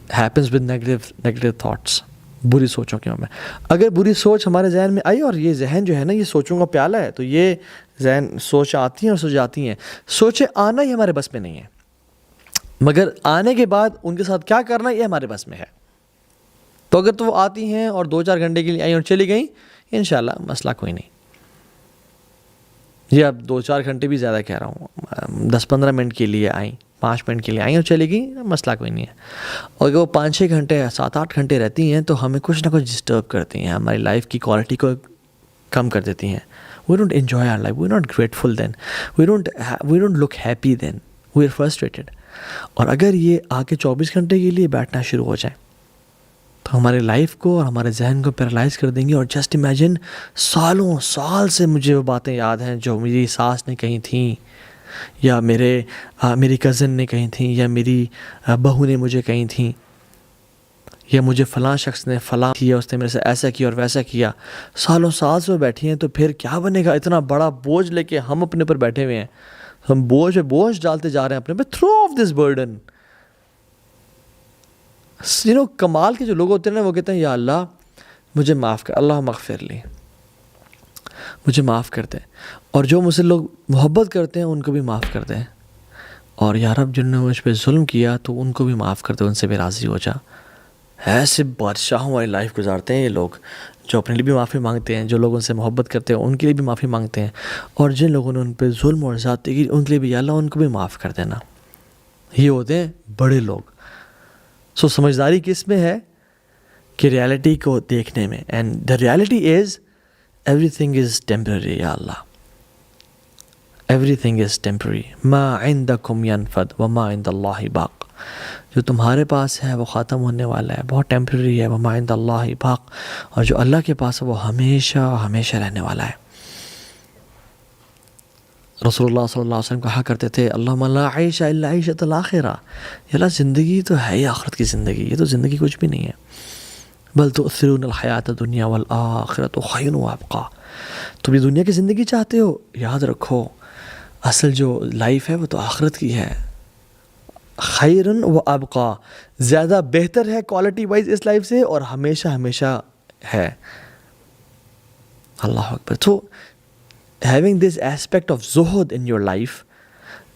happens with negative thoughts, بری سوچوں کے میں اگر بری سوچ ہمارے ذہن میں آئی، اور یہ ذہن جو ہے نا یہ سوچوں کا پیالہ ہے، تو یہ ذہن سوچ آتی ہیں اور سو جاتی ہیں، سوچیں آنا ہی ہمارے بس میں نہیں ہے، مگر آنے کے بعد ان کے ساتھ کیا کرنا یہ ہمارے بس میں ہے۔ تو اگر تو وہ آتی ہیں اور 2-4 گھنٹے کے لیے آئیں اور چلی گئیں، انشاءاللہ مسئلہ کوئی نہیں۔ یہ اب 2-4 گھنٹے بھی زیادہ کہہ رہا ہوں، 10-15 منٹ کے لیے آئیں، 5 منٹ کے لیے آئیں اور چلے گئی، مسئلہ کوئی نہیں ہے۔ اور اگر وہ 5-6 گھنٹے 7-8 گھنٹے رہتی ہیں تو ہمیں کچھ نہ کچھ ڈسٹرب کرتی ہیں، ہماری لائف کی کوالٹی کو کم کر دیتی ہیں۔ We don't enjoy our life, we not grateful then, we don't look happy then, we are frustrated. اور اگر یہ آگے 24 گھنٹے کے لیے بیٹھنا شروع ہو جائیں تو ہمارے لائف کو اور ہمارے ذہن کو پیرالائز کر دیں گے۔ اور جسٹ امیجن سالوں سال سے مجھے وہ باتیں یاد ہیں جو میری ساس نے کہی تھیں، یا میری کزن نے کہی تھیں، یا میری بہو نے مجھے کہی تھیں، یا مجھے فلاں شخص نے فلاں کیا، اس نے میرے سے ایسا کیا اور ویسا کیا۔ سالوں سال سے وہ بیٹھی ہیں، تو پھر کیا بنے گا؟ اتنا بڑا بوجھ لے کے ہم اپنے پر بیٹھے ہوئے ہیں، ہم بوجھ پہ بوجھ ڈالتے جا رہے ہیں اپنے پہ۔ تھرو آف دس برڈن، کمال کے جو لوگ ہوتے ہیں نا، وہ کہتے ہیں یا اللہ مجھے معاف کر، اللہ مغفر لی، مجھے معاف کر دے، اور جو مجھ سے لوگ محبت کرتے ہیں ان کو بھی معاف کر دیں، اور یا رب جن نے مجھ پہ ظلم کیا تو ان کو بھی معاف کر دے، ان سے بھی راضی ہو جا۔ ایسے بادشاہوں والی لائف گزارتے ہیں یہ لوگ، جو اپنے لیے بھی معافی مانگتے ہیں، جو لوگ ان سے محبت کرتے ہیں ان کے لیے بھی معافی مانگتے ہیں، اور جن لوگوں نے ان پہ ظلم اور زیادتی کی ان کے لیے بھی یا اللہ ان کو بھی معاف کر دینا۔ یہ ہوتے ہیں بڑے لوگ۔ سمجھداری کس میں ہے؟ کہ ریالٹی کو دیکھنے میں، and the reality is every thing is temporary. یا اللہ ایوری تھنگ از ٹیمپرری، ما عندکم ینفد وما عند اللہ باق، جو تمہارے پاس ہے وہ ختم ہونے والا ہے، بہت ٹیمپرری ہے، وما عند اللہ باق، اور جو اللہ کے پاس ہے وہ ہمیشہ ہمیشہ رہنے والا ہے۔ رسول اللہ صلی اللہ علیہ وسلم کہا کرتے تھے اللہم لا عیش الا عیشۃ الآخرہ، یا اللہ زندگی تو ہے ہی آخرت کی زندگی، یہ تو زندگی کچھ بھی نہیں ہے۔ بل تؤثرون الحیات الدنیا والآخرۃ خیر وابقیٰ، تم یہ دنیا کی زندگی چاہتے ہو، یاد رکھو اصل جو لائف ہے وہ تو آخرت کی ہے، خیر و ابقیٰ، زیادہ بہتر ہے کوالٹی وائز اس لائف سے، اور ہمیشہ ہمیشہ ہے۔ اللہ اکبر۔ تو having this aspect of zuhud in your life،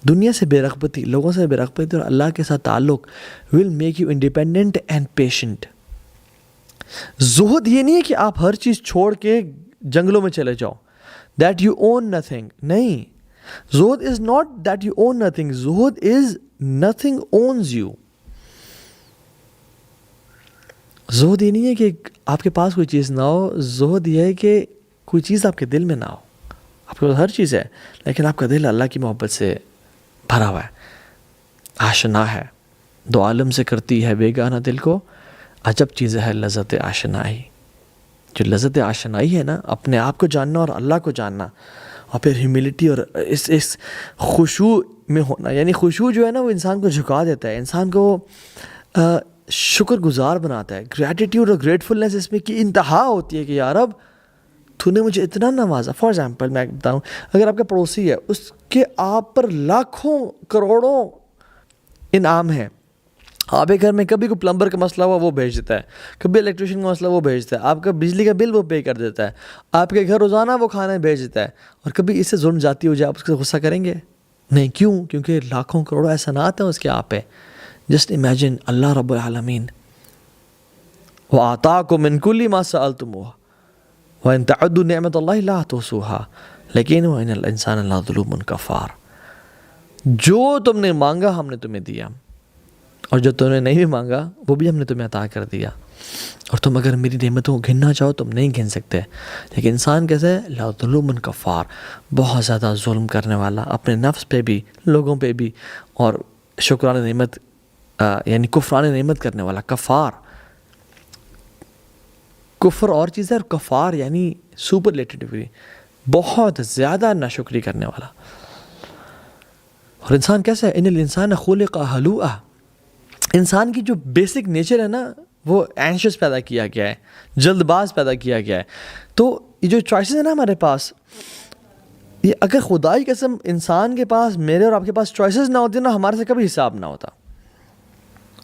دنیا سے بے رغبتی، لوگوں سے بے رغبتی اور اللہ کے ساتھ تعلق will make you independent and patient۔ زہد یہ نہیں ہے کہ آپ ہر چیز چھوڑ کے جنگلوں میں چلے جاؤ، that you own nothing، نہیں، زہد is not that you own nothing، Zuhd is nothing owns you۔ زہد یہ نہیں ہے کہ آپ کے پاس کوئی چیز نہ ہو، زہد یہ ہے کہ کوئی چیز آپ کے دل میں نہ ہو۔ آپ کے پاس ہر چیز ہے لیکن آپ کا دل اللہ کی محبت سے بھرا ہوا ہے، آشنا ہے، دو عالم سے کرتی ہے بیگانہ دل کو، عجب چیز ہے لذت آشنائی۔ جو لذت آشنائی ہے نا، اپنے آپ کو جاننا اور اللہ کو جاننا، اور پھر ہیوملٹی اور اس خشوع میں ہونا، یعنی خشوع جو ہے نا وہ انسان کو جھکا دیتا ہے، انسان کو شکر گزار بناتا ہے۔ گریٹیٹیوڈ اور گریٹفلنس اس میں کی انتہا ہوتی ہے کہ یا رب تو نے مجھے اتنا نوازا۔ فار ایگزامپل میں بتاؤں، اگر آپ کا پڑوسی ہے، اس کے آپ پر لاکھوں کروڑوں انعام ہیں، آپ کے گھر میں کبھی کوئی پلمبر کا مسئلہ ہوا وہ بھیج دیتا ہے، کبھی الیکٹریشین کا مسئلہ وہ بھیجتا ہے، آپ کا بجلی کا بل وہ پے کر دیتا ہے، آپ کے گھر روزانہ وہ کھانا بھیج دیتا ہے، اور کبھی اس سے ظلم جاتی ہو جائے آپ اس سے غصہ کریں گے؟ نہیں۔ کیوں؟ کیونکہ لاکھوں کروڑوں احسانات ہیں اس کے آپ پہ، جسٹ امیجن اللہ رب العالمین وَآتَاكُم مِّن كُلِّ مَا سَأَلْتُمُوهُ وَإِن تَعُدُّوا نِعْمَةَ اللَّهِ لَا تُحْصُوهَا لیکن وَإِنَّ الْإِنسَانَ لَظَلُومٌ كَفَّارٌ، جو تم نے مانگا ہم نے تمہیں دیا، اور جو تم نے نہیں بھی مانگا وہ بھی ہم نے تمہیں عطا کر دیا، اور تم اگر میری نعمتوں کو گننا چاہو تم نہیں گن سکتے۔ لیکن انسان کیسے ہے؟ لَظَلُومٌ كَفَّارٌ، بہت زیادہ ظلم کرنے والا، اپنے نفس پہ بھی، لوگوں پہ بھی، اور شکران نعمت یعنی کفران نعمت کرنے والا، کفار۔ کفر اور چیز ہے، اور کفار یعنی سپرلیٹیولی بہت زیادہ ناشکری کرنے والا۔ اور انسان کیسا ہے؟ ان الانسان خلق ہلوعا، انسان کی جو بیسک نیچر ہے نا وہ اینشیس پیدا کیا گیا ہے، جلد باز پیدا کیا گیا ہے۔ تو یہ جو چوائسز ہیں نا ہمارے پاس، یہ اگر خدائی قسم انسان کے پاس، میرے اور آپ کے پاس چوائسز نہ ہوتے نا، ہمارے سے کبھی حساب نہ ہوتا۔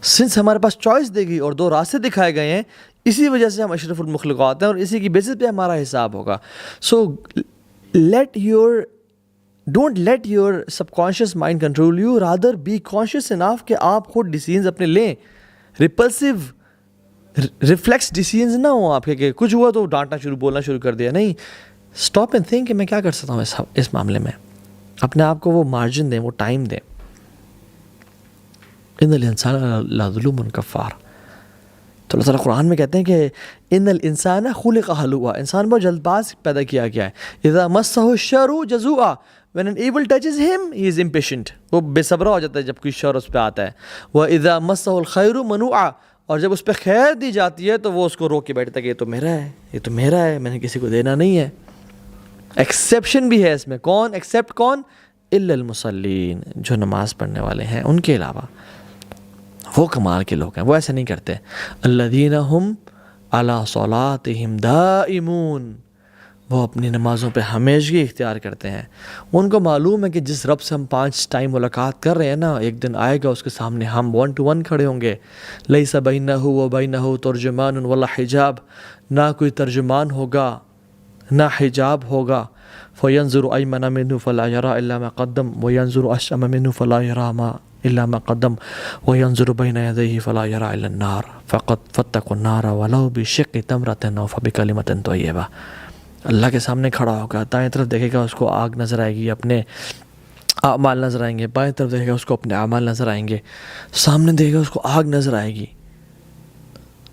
سنس ہمارے پاس چوائس دے گی اور دو راستے دکھائے گئے ہیں، اسی وجہ سے ہم اشرف المخلوقات ہیں، اور اسی کی بیسس پہ ہمارا حساب ہوگا۔ So don't let your subconscious mind control you, rather be conscious enough کہ آپ خود ڈیسیژنز اپنے لیں، ریپلسو ریفلیکس ڈیسیژنز نہ ہوں آپ کے کہ کچھ ہوا تو ڈانٹنا بولنا شروع کر دیا۔ نہیں، اسٹاپ اینڈ تھنک کہ میں کیا کر سکتا ہوں اس معاملے میں، اپنے آپ کو وہ مارجن دیں، وہ ٹائم دیں۔ ان الانسان لظلوم کفار، تو اللہ تعالیٰ قرآن میں کہتے ہیں کہ ان الانسان خلق ہلوعا، انسان بہت جلد باز پیدا کیا گیا ہے۔ اذا مسہ الشر جزوعا، when an evil touches him he is impatient، وہ بے صبرا ہو جاتا ہے جب کوئی شر اس پہ آتا ہے۔ واذا مسہ الخیر منوعا، اور جب اس پہ خیر دی جاتی ہے تو وہ اس کو روک کے بیٹھتا ہے کہ یہ تو میرا ہے، یہ تو میرا ہے، میں نے کسی کو دینا نہیں ہے۔ ایکسیپشن بھی ہے اس میں، کون ایکسیپٹ؟ کون؟ الا المصلین، جو نماز پڑھنے والے ہیں، ان کے علاوہ وہ کمال کے لوگ ہیں، وہ ایسے نہیں کرتے۔ الذین ہم علی صلاتہم دائمون، وہ اپنی نمازوں پہ ہمیشگی اختیار کرتے ہیں۔ ان کو معلوم ہے کہ جس رب سے ہم 5 ٹائم ملاقات کر رہے ہیں نا، ایک دن آئے گا اس کے سامنے ہم 1 to 1 کھڑے ہوں گے۔ لیس بینہ و بینہ ترجمان ولا حجاب، نہ کوئی ترجمان ہوگا نہ حجاب ہوگا۔ فینظر ایمن منہ فلا یری الا ما قدم وینظر اشأم منہ فلا یری ما الا ما قدم وینظر بین یدیہ فلا یری الا النار فاتقوا النار ولو بشق تمرۃ او فبکلمۃ طیبہ۔ اللہ کے سامنے کھڑا ہوگا، دائیں طرف دیکھے گا اس کو آگ نظر آئے گی، اپنے اعمال نظر آئیں گے، بائیں طرف دیکھے گا اس کو اپنے اعمال نظر آئیں گے، سامنے دیکھے گا اس کو آگ نظر آئے گی۔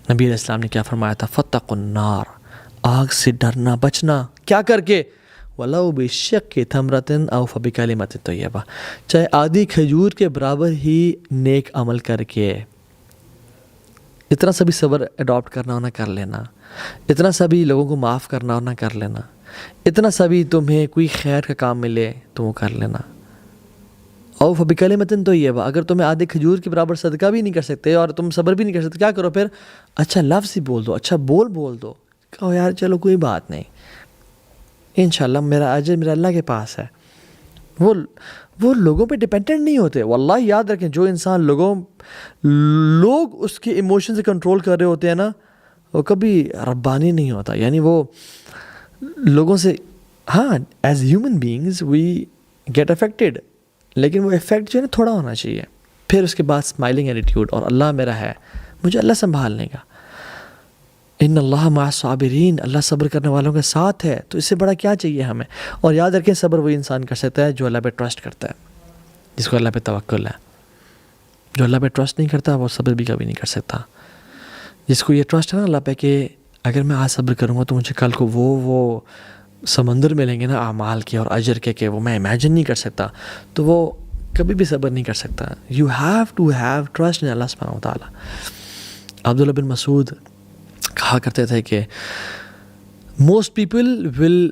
نبی علیہ السلام نے کیا فرمایا تھا؟ فاتقوا النار، آگ سے ڈرنا، بچنا، کیا کر کے؟ وَلَوْ بِشِقِّ تَمْرَةٍ أَوْ فَبِكَلِمَةٍ طَيِّبَةٍ، چاہے آدھی کھجور کے برابر ہی نیک عمل کر کے۔ اتنا سا بھی صبر اڈاپٹ کرنا ہونا کر لینا، اتنا سا بھی لوگوں کو معاف کرنا ہونا کر لینا، اتنا سا بھی تمہیں کوئی خیر کا کام ملے تو وہ کر لینا۔ او فبکلمۃ طیبہ، اگر تمہیں آدھے کھجور کے برابر صدقہ بھی نہیں کر سکتے اور تم صبر بھی نہیں کر سکتے، کیا کرو پھر؟ اچھا لفظ ہی بول دو، اچھا بول دو، کہو یار چلو کوئی بات نہیں، انشاءاللہ میرا اجر میرا اللہ کے پاس ہے۔ وہ لوگوں پہ ڈیپینڈنٹ نہیں ہوتے۔ واللہ یاد رکھیں، جو انسان لوگ اس کے ایموشن سے کنٹرول کر رہے ہوتے ہیں نا، وہ کبھی ربانی نہیں ہوتا۔ یعنی وہ لوگوں سے، ہاں as human beings we get affected, لیکن وہ افیکٹ جو ہے نا تھوڑا ہونا چاہیے۔ پھر اس کے بعد اسمائلنگ ایٹیٹیوڈ، اور اللہ میرا ہے، مجھے اللہ سنبھال لے گا۔ ان اللہ مع الصابرین، اللہ صبر کرنے والوں کے ساتھ ہے، تو اس سے بڑا کیا چاہیے ہمیں؟ اور یاد رکھیں صبر وہی انسان کر سکتا ہے جو اللہ پہ ٹرسٹ کرتا ہے، جس کو اللہ پہ توکل ہے۔ جو اللہ پہ ٹرسٹ نہیں کرتا وہ صبر بھی کبھی نہیں کر سکتا۔ جس کو یہ ٹرسٹ ہے نا اللہ پہ کہ اگر میں آج صبر کروں گا تو مجھے کل کو وہ سمندر ملیں گے نا اعمال کے اور اجر کے کہ وہ میں امیجن نہیں کر سکتا، تو وہ کبھی بھی صبر نہیں کر سکتا۔ You have to have trust in Allah سبحانہ وتعالیٰ۔ عبداللہ بن مسعود کہا کرتے تھے کہ most people will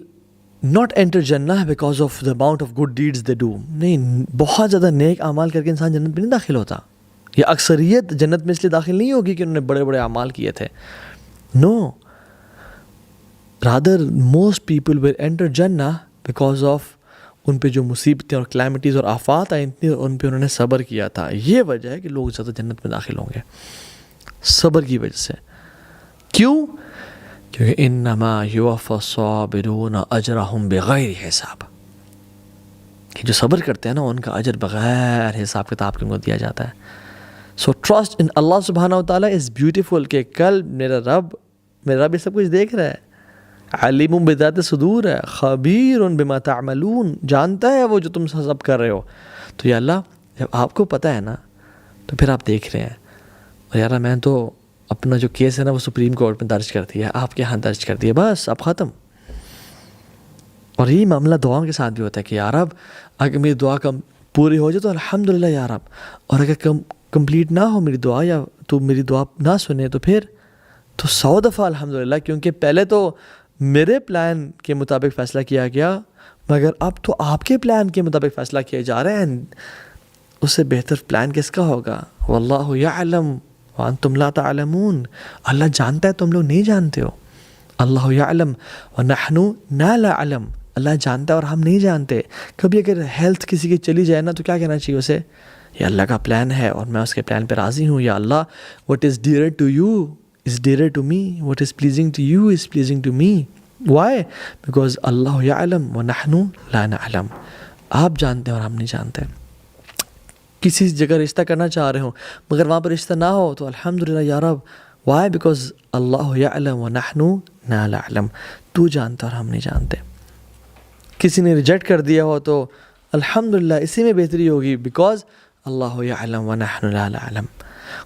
not enter جنہ because of the amount of good deeds they do, نہیں، بہت زیادہ نیک اعمال کر کے انسان جنت میں نہیں داخل ہوتا، یا اکثریت جنت میں اس لیے داخل نہیں ہوگی کہ انہوں نے بڑے بڑے اعمال کیے تھے، no, rather most people will enter جنہ بیکاز آف ان پہ جو مصیبتیں اور کلیمٹیز اور آفات آئیں تھیں ان پہ انہوں نے صبر کیا تھا۔ یہ وجہ ہے کہ لوگ زیادہ جنت میں داخل ہوں گے، صبر کی وجہ سے۔ کیوں؟ کیونکہ انما یوفی الصابرون اجرہم بغیر حساب، کہ جو صبر کرتے ہیں نا ان کا اجر بغیر حساب کتاب کے ان کو دیا جاتا ہے۔ سو ٹرسٹ ان اللہ سبحانہ و تعالیٰ از بیوٹیفل کہ کل میرا رب یہ سب کچھ دیکھ رہا ہے، علیم بذات صدور ہے، خبیر بما تعملون، جانتا ہے وہ جو تم سب کر رہے ہو. تو یا اللہ جب آپ کو پتہ ہے نا تو پھر آپ دیکھ رہے ہیں. اور یار میں تو اپنا جو کیس ہے نا وہ سپریم کورٹ میں درج کر دیا ہے، آپ کے ہاں درج کر دیا، بس اب ختم. اور یہی معاملہ دعاؤں کے ساتھ بھی ہوتا ہے کہ یا رب اگر میری دعا پوری ہو جائے تو الحمدللہ یا رب، اور اگر کمپلیٹ نہ ہو میری دعا یا تو میری دعا نہ سنے تو پھر تو 100 دفعہ الحمدللہ، کیونکہ پہلے تو میرے پلان کے مطابق فیصلہ کیا گیا مگر اب تو آپ کے پلان کے مطابق فیصلہ کیے جا رہے ہیں. اس سے بہتر پلان کس کا ہوگا؟ واللہ یعلم وانتم لا تعلمون، اللہ جانتا ہے تم لوگ نہیں جانتے ہو. اللہ یعلم ونحن لا نعلم، اللہ جانتا ہے اور ہم نہیں جانتے. کبھی اگر ہیلتھ کسی کی چلی جائے نا تو کیا کہنا چاہیے اسے؟ یہ اللہ کا پلان ہے اور میں اس کے پلان پہ راضی ہوں. یا اللہ what is dearer to you is dearer to me, what is pleasing to you is pleasing to me. Why? Because اللہ یعلم ونحن لا نعلم، آپ جانتے ہیں اور ہم نہیں جانتے. کسی جگہ رشتہ کرنا چاہ رہے ہوں مگر وہاں پر رشتہ نہ ہو تو الحمدللہ یا رب. Why? Because اللہ یعلم ونحن لا نعلم، تو جانتا اور ہم نہیں جانتے. کسی نے ریجیکٹ کر دیا ہو تو الحمدللہ اسی میں بہتری ہوگی، بیکاز اللہ یعلم ونحن لا نعلم.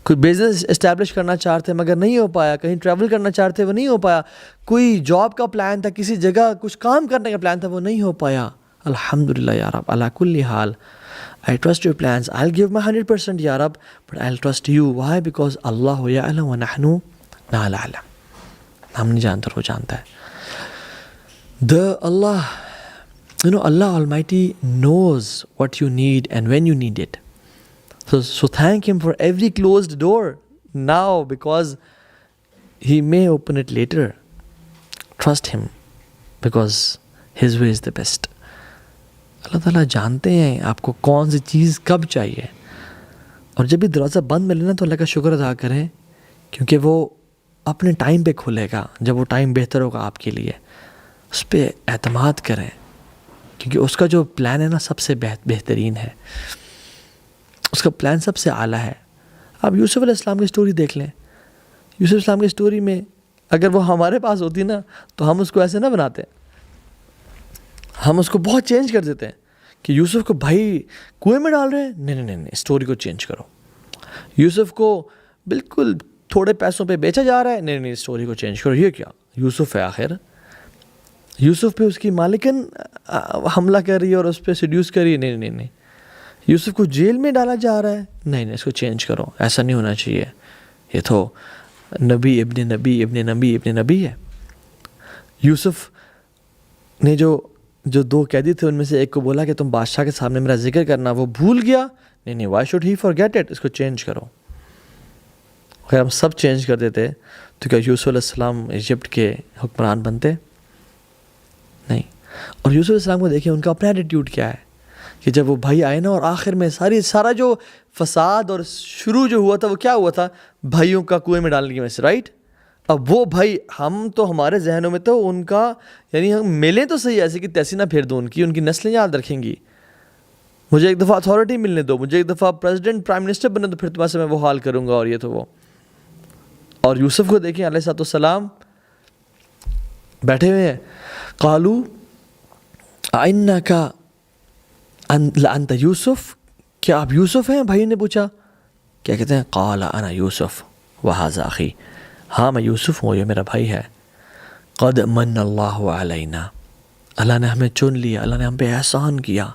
کوئی بزنس اسٹیبلش کرنا چاہتے مگر نہیں ہو پایا، کہیں ٹریول کرنا چاہتے وہ نہیں ہو پایا، کوئی جاب کا پلان تھا، کسی جگہ کچھ کام کرنے کا پلان تھا وہ نہیں ہو پایا، الحمدللہ یا رب علی کل حال. I trust your plans. I'll give my 100% یا رب, but I'll trust you. Why? Because اللہ یعلم ونحن لا نعلم. ہم نہیں جانتے وہ جانتا ہے. Allah Almighty knows what you need and when you need it. So thank Him for every closed door now, because He may open it later. Trust Him because His way is the best. اللہ تعالیٰ جانتے ہیں آپ کو کون سی چیز کب چاہیے, اور جب بھی دروازہ بند ملے نا تو اللہ کا شکر ادا کریں, کیونکہ وہ اپنے ٹائم پہ کھلے گا جب وہ ٹائم بہتر ہوگا آپ کے لیے. اس پہ اعتماد کریں کیونکہ اس کا جو پلان ہے نا سب سے بہترین ہے, اس کا پلان سب سے اعلیٰ ہے. آپ یوسف علیہ السلام کی اسٹوری دیکھ لیں. یوسف علیہ السلام کی اسٹوری میں اگر وہ ہمارے پاس ہوتی نا تو ہم اس کو ایسے نہ بناتے, ہم اس کو بہت چینج کر دیتے ہیں کہ یوسف کو بھائی کنویں میں ڈال رہے ہیں, نہیں, اسٹوری کو چینج کرو. یوسف کو بالکل تھوڑے پیسوں پہ بیچا جا رہا ہے, نہیں, اسٹوری کو چینج کرو. یہ کیا یوسف ہے آخر, یوسف پہ اس کی مالکن حملہ کر رہی ہے اور اس پہ سیڈیوس کر رہی ہے, نہیں, یوسف کو جیل میں ڈالا جا رہا ہے, نہیں, اس کو چینج کرو, ایسا نہیں ہونا چاہیے, یہ تو نبی ابن نبی ہے. یوسف نے جو 2 قیدی تھے ان میں سے ایک کو بولا کہ تم بادشاہ کے سامنے میرا ذکر کرنا, وہ بھول گیا, نہیں, why should he forget it, اس کو چینج کرو. اگر ہم سب چینج کر دیتے تو کیا یوسف علیہ السلام ایجپٹ کے حکمران بنتے؟ نہیں. اور یوسف علیہ السلام کو دیکھیں ان کا اپنا ایٹیٹیوڈ کیا ہے کہ جب وہ بھائی آئے نا اور آخر میں سارا جو فساد اور شروع جو ہوا تھا وہ کیا ہوا تھا, بھائیوں کا کنویں میں ڈالنے کی وجہ سے, رائٹ. اب وہ بھائی ہم تو ہمارے ذہنوں میں تو ان کا یعنی ہم ملیں تو صحیح ایسے کہ تیسی نہ پھیر دو, ان کی نسلیں یاد رکھیں گی. مجھے ایک دفعہ اتھارٹی ملنے دو, مجھے ایک دفعہ پریزیڈنٹ پرائم منسٹر بننے دو, پھر تمہارے سے میں وہ حال کروں گا اور یہ تو وہ. اور یوسف کو دیکھیں علیہ السلام بیٹھے ہوئے ہیں, قالو انک لانت یوسف, کیا آپ یوسف ہیں؟ بھائی نے پوچھا. کیا کہتے ہیں؟ قال انا یوسف وہذا اخی, ہاں میں یوسف ہوں, یہ میرا بھائی ہے. قد من اللہ علینا, اللہ نے ہمیں چن لیا, اللہ نے ہم پہ احسان کیا.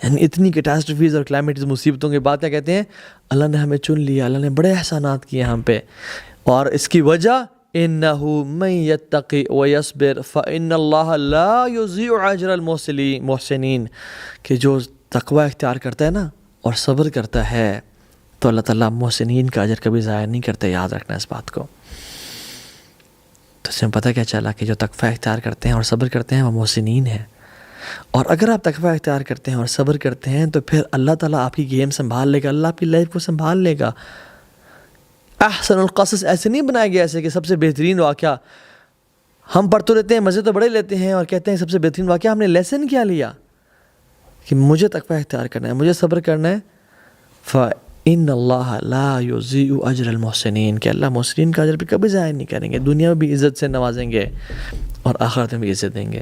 یعنی اتنی کیٹاسٹرفیز اور کلائمیٹز مصیبتوں کے بعد کیا کہتے ہیں؟ اللہ نے ہمیں چن لیا, اللہ نے بڑے احسانات کیے ہم پہ. اور اس کی وجہ انہ من یتقی ویصبر فان اللہ لا یضیع اجر المحسنین, کہ جو تقوی اختیار کرتا ہے نا اور صبر کرتا ہے تو اللہ تعالیٰ محسنین کا اجر کبھی ضائع نہیں کرتے. یاد رکھنا اس بات کو. تو اس میں پتہ کیا چلا کہ جو تقوی اختیار کرتے ہیں اور صبر کرتے ہیں وہ محسنین ہیں. اور اگر آپ تقوی اختیار کرتے ہیں اور صبر کرتے ہیں تو پھر اللہ تعالیٰ آپ کی گیم سنبھال لے گا, اللہ آپ کی لائف کو سنبھال لے گا. احسن القصص ایسے نہیں بنایا گیا ایسے کہ سب سے بہترین واقعہ ہم پڑھتے رہتے ہیں, مزے تو بڑے لیتے ہیں اور کہتے ہیں سب سے بہترین واقعہ. ہم نے لیسن کیا لیا کہ مجھے تقوی اختیار کرنا ہے, مجھے صبر کرنا ہے. ان اللہ لا یضیع اجر المحسنین، کہ اللہ محسنین کا اجر بھی کبھی ضائع نہیں کریں گے، دنیا میں بھی عزت سے نوازیں گے اور آخرت میں بھی عزت دیں گے.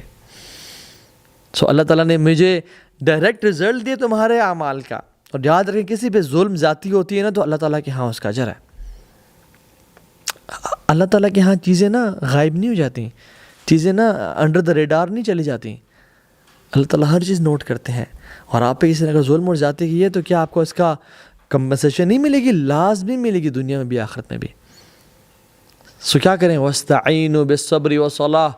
سو اللہ تعالیٰ نے مجھے ڈائریکٹ رزلٹ دیے تمہارے اعمال کا. اور یاد رکھیں کسی پہ ظلم زیادتی ہوتی ہے نا تو اللہ تعالیٰ کے ہاں اس کا اجر ہے. اللہ تعالیٰ کے ہاں چیزیں نا غائب نہیں ہو جاتی، چیزیں نا انڈر دا ریڈار نہیں چلی جاتی. اللہ تعالیٰ ہر چیز نوٹ کرتے ہیں. اور آپ پہ کسی نے اگر ظلم اور زیادتی کی ہے تو کیا آپ کو اس کا کمپنسیشن نہیں ملے گی؟ لازمی ملے گی، دنیا میں بھی آخرت میں بھی. سو کیا کریں؟ وَاسْتَعِينُوا بِالصَّبْرِ وَالصَّلَاةِ،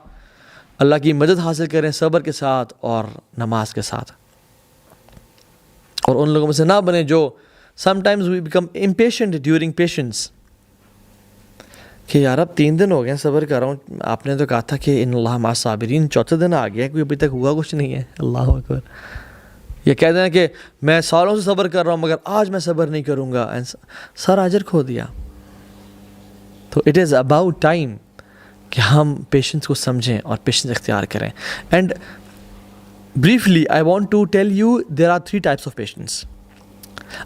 اللہ کی مدد حاصل کریں صبر کے ساتھ اور نماز کے ساتھ. اور ان لوگوں میں سے نہ بنے جو sometimes we become impatient during patience, کہ یار اب 3 دن ہو گئے صبر کر رہا ہوں، آپ نے تو کہا تھا کہ ان اللہ مع الصابرین، چوتھے دن آ گیا کوئی ابھی تک ہوا کچھ نہیں ہے. اللہ اکبر. یہ کہہ دینا کہ میں سالوں سے صبر کر رہا ہوں مگر آج میں صبر نہیں کروں گا، سارا اجر کھو دیا. تو اٹ از اباؤٹ ٹائم کہ ہم پیشنس کو سمجھیں اور پیشنس اختیار کریں. And briefly I want to tell you there are 3 types of patience.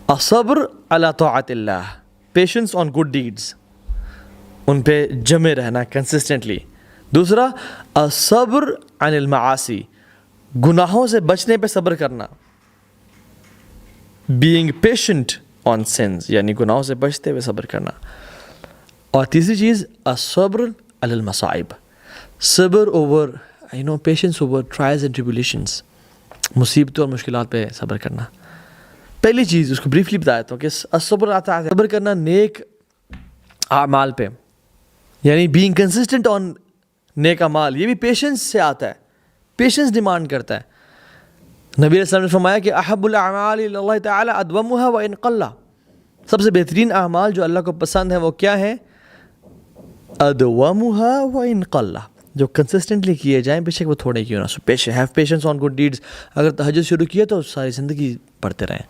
الصبر على طاعت اللہ، patience on good deeds، ان پہ جمے رہنا کنسسٹنٹلی. دوسرا الصبر عن المعاصی، گناہوں سے بچنے پہ صبر کرنا، being patient on sins، یعنی گناہوں سے بچتے ہوئے صبر کرنا. اور تیسری چیز الصبر علی المصائب، صبر over patience over trials and tribulations, مصیبتوں اور مشکلات پہ صبر کرنا. پہلی چیز اس کو بریفلی بتایا تھا کہ الصبر آتا ہے صبر کرنا نیک اعمال پہ، یعنی بینگ کنسسٹنٹ آن نیک اعمال. یہ بھی پیشنس سے آتا ہے، پیشنس ڈیمانڈ کرتا ہے. نبی علیہ السلام نے فرمایا کہ احب الاعمال الی اللہ تعالی ادومها وان قل، سب سے بہترین اعمال جو اللہ کو پسند ہیں وہ کیا ہیں؟ ادومها وان قل، جو کنسسٹنٹلی کیے جائیں بے شک وہ تھوڑے کیوں نہ. Have patience on good deeds. اگر تہجد شروع کیا تو ساری زندگی پڑھتے رہیں.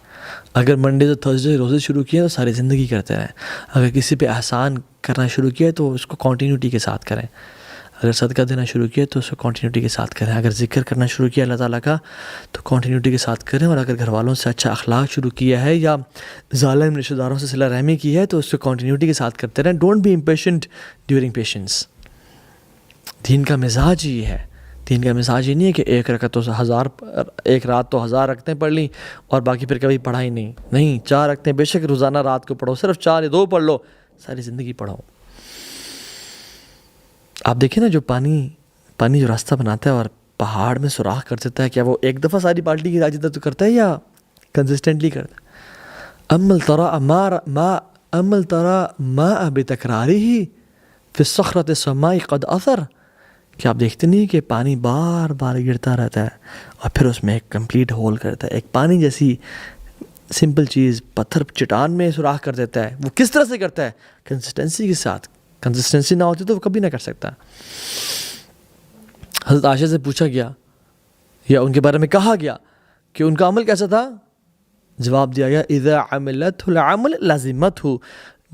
اگر منڈے سے تھرسڈے روزے شروع کیے تو ساری زندگی کرتے رہیں. اگر کسی پہ احسان کرنا شروع کیا تو اس کو کنٹینیوٹی کے ساتھ کریں. اگر صدقہ دینا شروع کیا تو اس کو کنٹینیوٹی کے ساتھ کریں. اگر ذکر کرنا شروع کیا اللہ تعالیٰ کا تو کنٹینیوٹی کے ساتھ کریں. اور اگر گھر والوں سے اچھا اخلاق شروع کیا ہے یا ظالم رشتہ داروں سے صلہ رحمی کی ہے تو اس کو کنٹینیوٹی کے ساتھ کرتے رہیں. Don't be impatient during patience. دین کا مزاج یہ ہے. دین کا مزاج یہ نہیں ہے کہ ایک رات تو 1000 رکعتیں پڑھ لیں اور باقی پھر کبھی پڑھا ہی نہیں. نہیں، 4 رکعتیں بے شک روزانہ رات کو پڑھو، صرف 4 یا 2 پڑھ لو، ساری زندگی پڑھو. آپ دیکھیں نا جو پانی جو راستہ بناتا ہے اور پہاڑ میں سوراخ کر دیتا ہے، کیا وہ ایک دفعہ ساری بالٹی کی راجدہ تو کرتا ہے یا کنسسٹنٹلی کرتا ہے؟ امل ترى ماء بتکرارہ فی الصخرۃ السماء قد اثر، کہ آپ دیکھتے نہیں کہ پانی بار بار گرتا رہتا ہے اور پھر اس میں ایک کمپلیٹ ہول کرتا ہے. ایک پانی جیسی سمپل چیز پتھر چٹان میں سوراخ کر دیتا ہے. وہ کس طرح سے کرتا ہے؟ کنسسٹنسی کے ساتھ. کنسسٹنسی نہ ہوتی تو وہ کبھی نہ کر سکتا. حضرت عائشہ سے پوچھا گیا یا ان کے بارے میں کہا گیا کہ ان کا عمل کیسا تھا؟ جواب دیا گیا اذا عملت العمل لازمت ہو،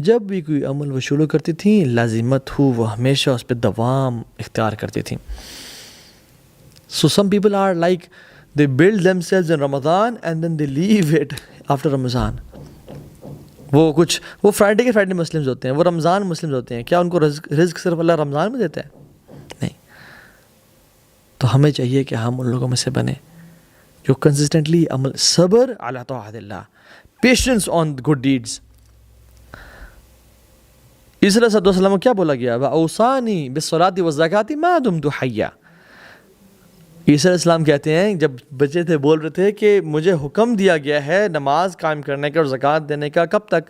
جب بھی کوئی عمل وہ شروع کرتی تھیں لازمت ہو، وہ ہمیشہ اس پہ دوام اختیار کرتی تھیں. So some people are like they build themselves in Ramadan and then they leave it after Ramadan. وہ فرائیڈے کے فرائیڈے مسلمز ہوتے ہیں، وہ رمضان مسلمز ہوتے ہیں. کیا ان کو رزق صرف اللہ رمضان میں دیتا ہے؟ نہیں. تو ہمیں چاہیے کہ ہم ان لوگوں میں سے بنیں جو کنسسٹنٹلی عمل، صبر علی طاعت اللہ، پیشنس آن گڈ ڈیڈز. عیسیٰ علیہ السلام کو کیا بولا گیا؟ وَأَوْصَانِي بِالصَّلَاةِ وَالزَّكَاةِ مَا دُمْتُ حَيًّا. عیسیٰ علیہ السلام کہتے ہیں جب بچے تھے بول رہے تھے کہ مجھے حکم دیا گیا ہے نماز قائم کرنے کا اور زکوٰۃ دینے کا. کب تک؟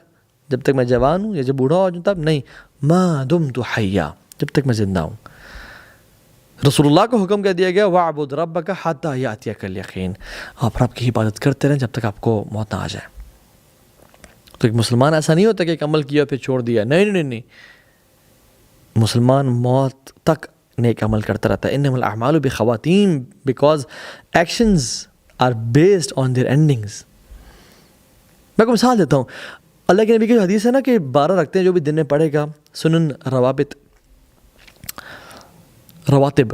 جب تک میں جوان ہوں یا جب بوڑھا ہو جاؤں تب؟ نہیں، مَا دُمْتُ حَيًّا، جب تک میں زندہ ہوں. رسول اللہ کو حکم کر دیا گیا وَاعْبُدْ رَبَّكَ حَتَّى يَأْتِيَكَ الْيَقِينُ، آپ رب کی عبادت کرتے رہیں جب تک آپ کو موت نہ آ جائے. تو ایک مسلمان ایسا نہیں ہوتا کہ ایک عمل کیا پھر چھوڑ دیا. نہیں، مسلمان موت تک نیک عمل کرتا رہتا ہے. انما الاعمال بخواتیم، because actions are based on their endings. میں کو مثال دیتا ہوں. اللہ کے نبی کی حدیث ہے نا کہ 12 رکعتیں جو بھی دن میں پڑھے گا، سنن رواتب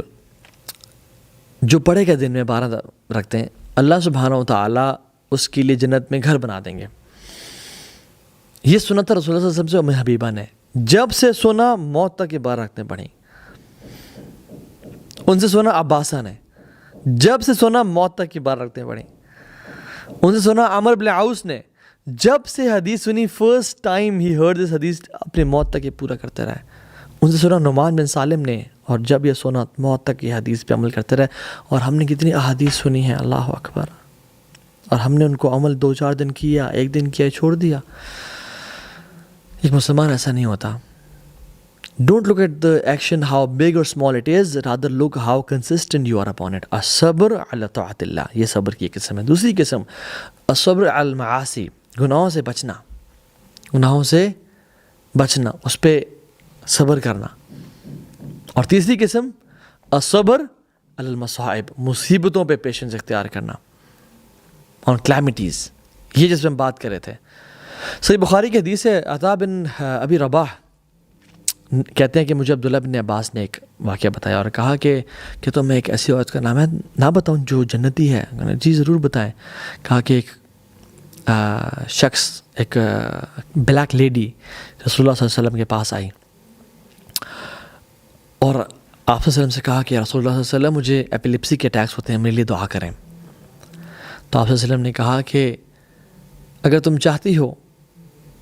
جو پڑھے گا دن میں 12 رکعتیں، اللہ سبحانہ و تعالیٰ اس کے لیے جنت میں گھر بنا دیں گے. یہ سنا تھا رسول اللہ صلی اللہ علیہ وسلم سے ام حبیبہ نے، جب سے سنا موت تک کی بات رکھنے پڑیں. ان سے سنا عباسہ نے، جب سے سنا موت تک کی بات رکھنے پڑیں. ان سے سنا عمر بن عوس نے، جب سے حدیث سنی first time he heard this حدیث اپنے موت تک یہ پورا کرتے رہے. ان سے سنا نعمان بن سالم نے، اور جب یہ سنا موت تک یہ حدیث پہ عمل کرتے رہے. اور ہم نے کتنی احادیث سنی ہیں، اللہ اکبر، اور ہم نے ان کو عمل 2-4 دن کیا، 1 دن کیا، چھوڑ دیا. ایک مسلمان ایسا نہیں ہوتا. Don't look at the action how big or small it is, rather look how consistent you are upon it. الصبر علی طاعت اللہ، یہ صبر کی قسم ہے. دوسری قسم الصبر علی المعاصی، گناہوں سے بچنا، گناہوں سے بچنا، اس پہ صبر کرنا. اور تیسری قسم الصبر علی المصائب، مصیبتوں پہ پیشنس اختیار کرنا، on calamities. یہ جس پہ ہم بات کر رہے تھے. صحیح بخاری کی حدیث ہے، عطا بن ابی رباح کہتے ہیں کہ مجھے عبداللہ بن عباس نے ایک واقعہ بتایا اور کہا کہ تو میں ایک ایسی عورت کا نام ہے نہ بتاؤں جو جنتی ہے؟ جی ضرور بتائیں. کہا کہ ایک شخص، ایک بلیک لیڈی رسول اللہ صلی اللہ علیہ وسلم کے پاس آئی اور آپ صلی اللہ علیہ وسلم سے کہا کہ رسول اللہ صلی اللہ علیہ وسلم مجھے ایپیلیپسی کے اٹیکس ہوتے ہیں، میرے لیے دعا کریں. تو آپ صلی اللہ علیہ وسلم نے کہا کہ اگر تم چاہتی ہو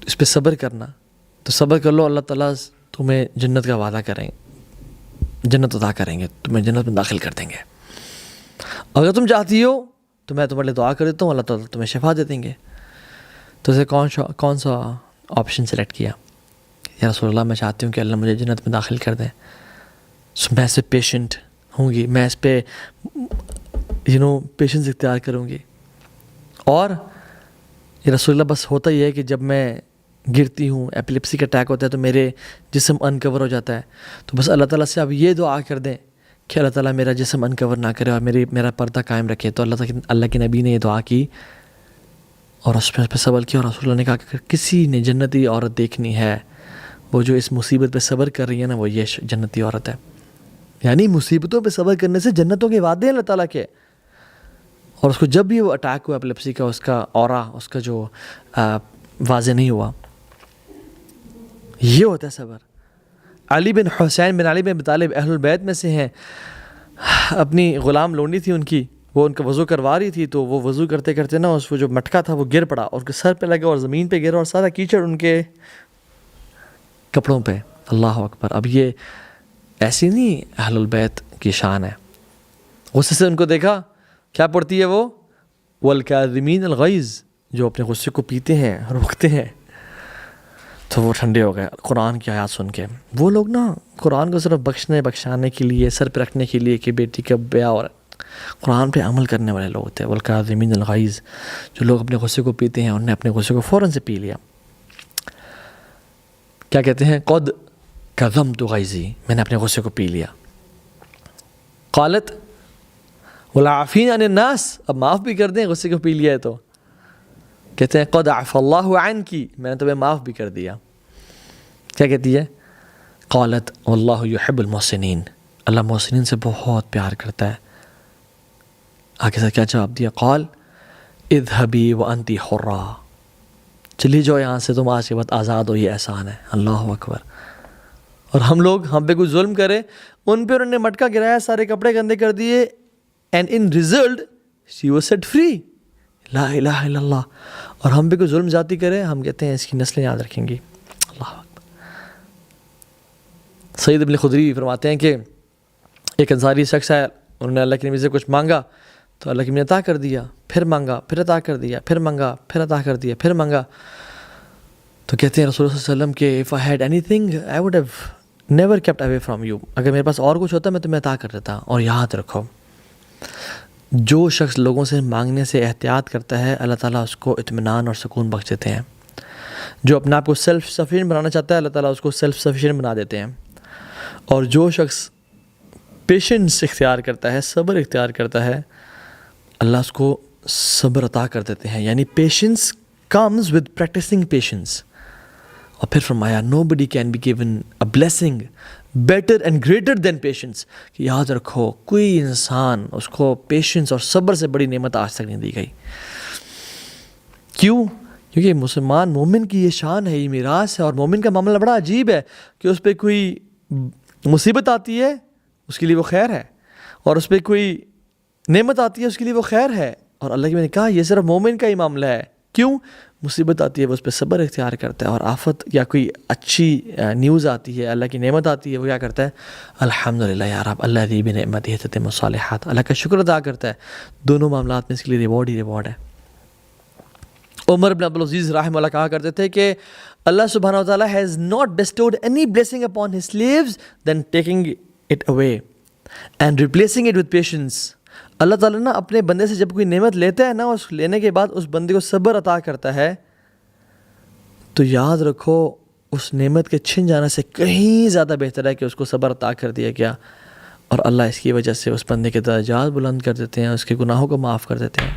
اس پہ صبر کرنا تو صبر کر لو، اللہ تعالیٰ تمہیں جنت کا وعدہ کریں، جنت عطا کریں گے، تمہیں جنت میں داخل کر دیں گے. اگر تم چاہتی ہو تو میں تمہارے لیے دعا کر دیتا ہوں، اللہ تعالیٰ تمہیں شفا دے دیں گے. تو اسے کون سا آپشن سلیکٹ کیا؟ یا رسول اللہ میں چاہتی ہوں کہ اللہ مجھے جنت میں داخل کر دیں، میں اس پہ پیشنٹ ہوں گی، میں اس پہ پیشنس اختیار کروں گی. اور یہ رسول اللہ بس ہوتا ہی ہے کہ جب میں گرتی ہوں، ایپیلیپسی کا اٹیک ہوتا ہے تو میرے جسم انکور ہو جاتا ہے، تو بس اللہ تعالیٰ سے آپ یہ دعا کر دیں کہ اللہ تعالیٰ میرا جسم انکور نہ کرے اور میرا پردہ قائم رکھے. تو اللہ کے نبی نے یہ دعا کی اور اس پہ صبر کیا. اور رسول اللہ نے کہا کہ کسی نے جنتی عورت دیکھنی ہے، وہ جو اس مصیبت پہ صبر کر رہی ہے نا، وہ یہ جنتی عورت ہے. یعنی مصیبتوں پہ صبر کرنے سے جنتوں کے وعدے ہیں اللہ تعالیٰ کے. اور اس کو جب بھی وہ اٹیک ہوا ایپیلیپسی کا، اس کا اورا، اس کا جو واضح نہیں ہوا، یہ ہوتا ہے صبر. علی بن حسین بن علی بن ابی طالب اہل البیت میں سے ہیں. اپنی غلام لونڈی تھی ان کی، وہ ان کا وضو کروا رہی تھی، تو وہ وضو کرتے کرتے نا اس وہ جو مٹکا تھا وہ گر پڑا اور اس کے سر پہ لگا اور زمین پہ گرا اور سارا کیچڑ ان کے کپڑوں پہ. اللہ اکبر. اب یہ ایسی نہیں اہل البیت کی شان ہے. غصے سے ان کو دیکھا، کیا پڑتی ہے وہ؟ والکاظمین الغیظ، جو اپنے غصے کو پیتے ہیں، روکتے ہیں. تو وہ ٹھنڈے ہو گئے قرآن کی آیات سن کے. وہ لوگ نا قرآن کو صرف بخشانے کے لیے، سر پہ رکھنے کے لیے کہ بیٹی کا بیاہ، اور قرآن پہ عمل کرنے والے لوگ ہوتے ہیں. والکاظمین الغیظ، جو لوگ اپنے غصے کو پیتے ہیں، انہوں نے اپنے غصے کو فوراً سے پی لیا. کیا کہتے ہیں؟ قد کظمت غیظی، میں نے اپنے غصے کو پی لیا. قالت والعافین عن الناس، اب معاف بھی کر دیں غصے کو پی لیا ہے تو. کہتے ہیں قد عفا اللہ عنکی، میں نے تمہیں معاف بھی کر دیا. کیا کہتی ہے؟ قالت واللہ یحب المحسنین، اللہ محسنین سے بہت پیار کرتا ہے. آگے سے کیا جواب دیا؟ قال اذهبی وانتی حرہ، چلی جاؤ یہاں سے، تم آج کے بعد آزاد ہو، یہ احسان ہے. اللہ اکبر. اور ہم پہ کوئی ظلم کرے، ان پہ انہوں نے مٹکا گرایا، سارے کپڑے گندے کر دیے، and in result she was set free. لا الہ الا اللہ. اور ہم پہ کوئی ظلم زیادتی کرے، ہم کہتے ہیں اس کی نسلیں یاد رکھیں گی. اللہ اکبر. سید ابن خدری فرماتے ہیں کہ ایک انصاری شخص ہے، انہوں نے اللہ کے نبی سے کچھ مانگا تو اللہ کے نبی نے عطا کر دیا، پھر مانگا، پھر عطا کر دیا، پھر مانگا، پھر عطا کر دیا، پھر مانگا. تو کہتے ہیں رسول اللہ صلی اللہ علیہ وسلم کہ if I had anything I would have never kept away from you، اگر میرے پاس اور کچھ ہوتا میں تمہیں عطا کر دیتا. اور یاد رکھو، جو شخص لوگوں سے مانگنے سے احتیاط کرتا ہے، اللہ تعالیٰ اس کو اطمینان اور سکون بخش دیتے ہیں. جو اپنے آپ کو سیلف سفیشینٹ بنانا چاہتا ہے، اللہ تعالیٰ اس کو سیلف سفیشینٹ بنا دیتے ہیں. اور جو شخص پیشنس اختیار کرتا ہے، صبر اختیار کرتا ہے، اللہ اس کو صبر عطا کر دیتے ہیں. یعنی patience comes with practising patience. اور پھر فرمایا nobody can be given a blessing better and greater than patience، کہ یاد رکھو کوئی انسان اس کو پیشنس اور صبر سے بڑی نعمت آج تک نہیں دی گئی. کیوں؟ کیونکہ مسلمان مومن کی یہ شان ہے، یہ میراث ہے. اور مومن کا معاملہ بڑا عجیب ہے کہ اس پہ کوئی مصیبت آتی ہے اس کے لیے وہ خیر ہے، اور اس پہ کوئی نعمت آتی ہے اس کے لیے وہ خیر ہے. اور اللہ کی میں نے کہا یہ صرف مومن کا ہی معاملہ ہے. کیوں؟ مصیبت آتی ہے وہ اس پہ صبر اختیار کرتا ہے، اور آفت یا کوئی اچھی نیوز آتی ہے، اللہ کی نعمت آتی ہے، وہ کیا کرتا ہے؟ الحمدللہ یا رب الذی بنعمتہ تتم الصالحات، اللہ کا شکر ادا کرتا ہے. دونوں معاملات میں اس کے لیے ریوارڈ ہی ریوارڈ ہے. عمر بن عبدالعزیز رحمہ اللہ کہا کرتے تھے کہ اللہ سبحانہ و تعالیٰ has not bestowed any blessing upon his slaves than taking it away and replacing it with patience. اللہ تعالیٰ نا اپنے بندے سے جب کوئی نعمت لیتا ہے نا، اس لینے کے بعد اس بندے کو صبر عطا کرتا ہے، تو یاد رکھو اس نعمت کے چھن جانے سے کہیں زیادہ بہتر ہے کہ اس کو صبر عطا کر دیا گیا، اور اللہ اس کی وجہ سے اس بندے کے درجات بلند کر دیتے ہیں، اس کے گناہوں کو معاف کر دیتے ہیں.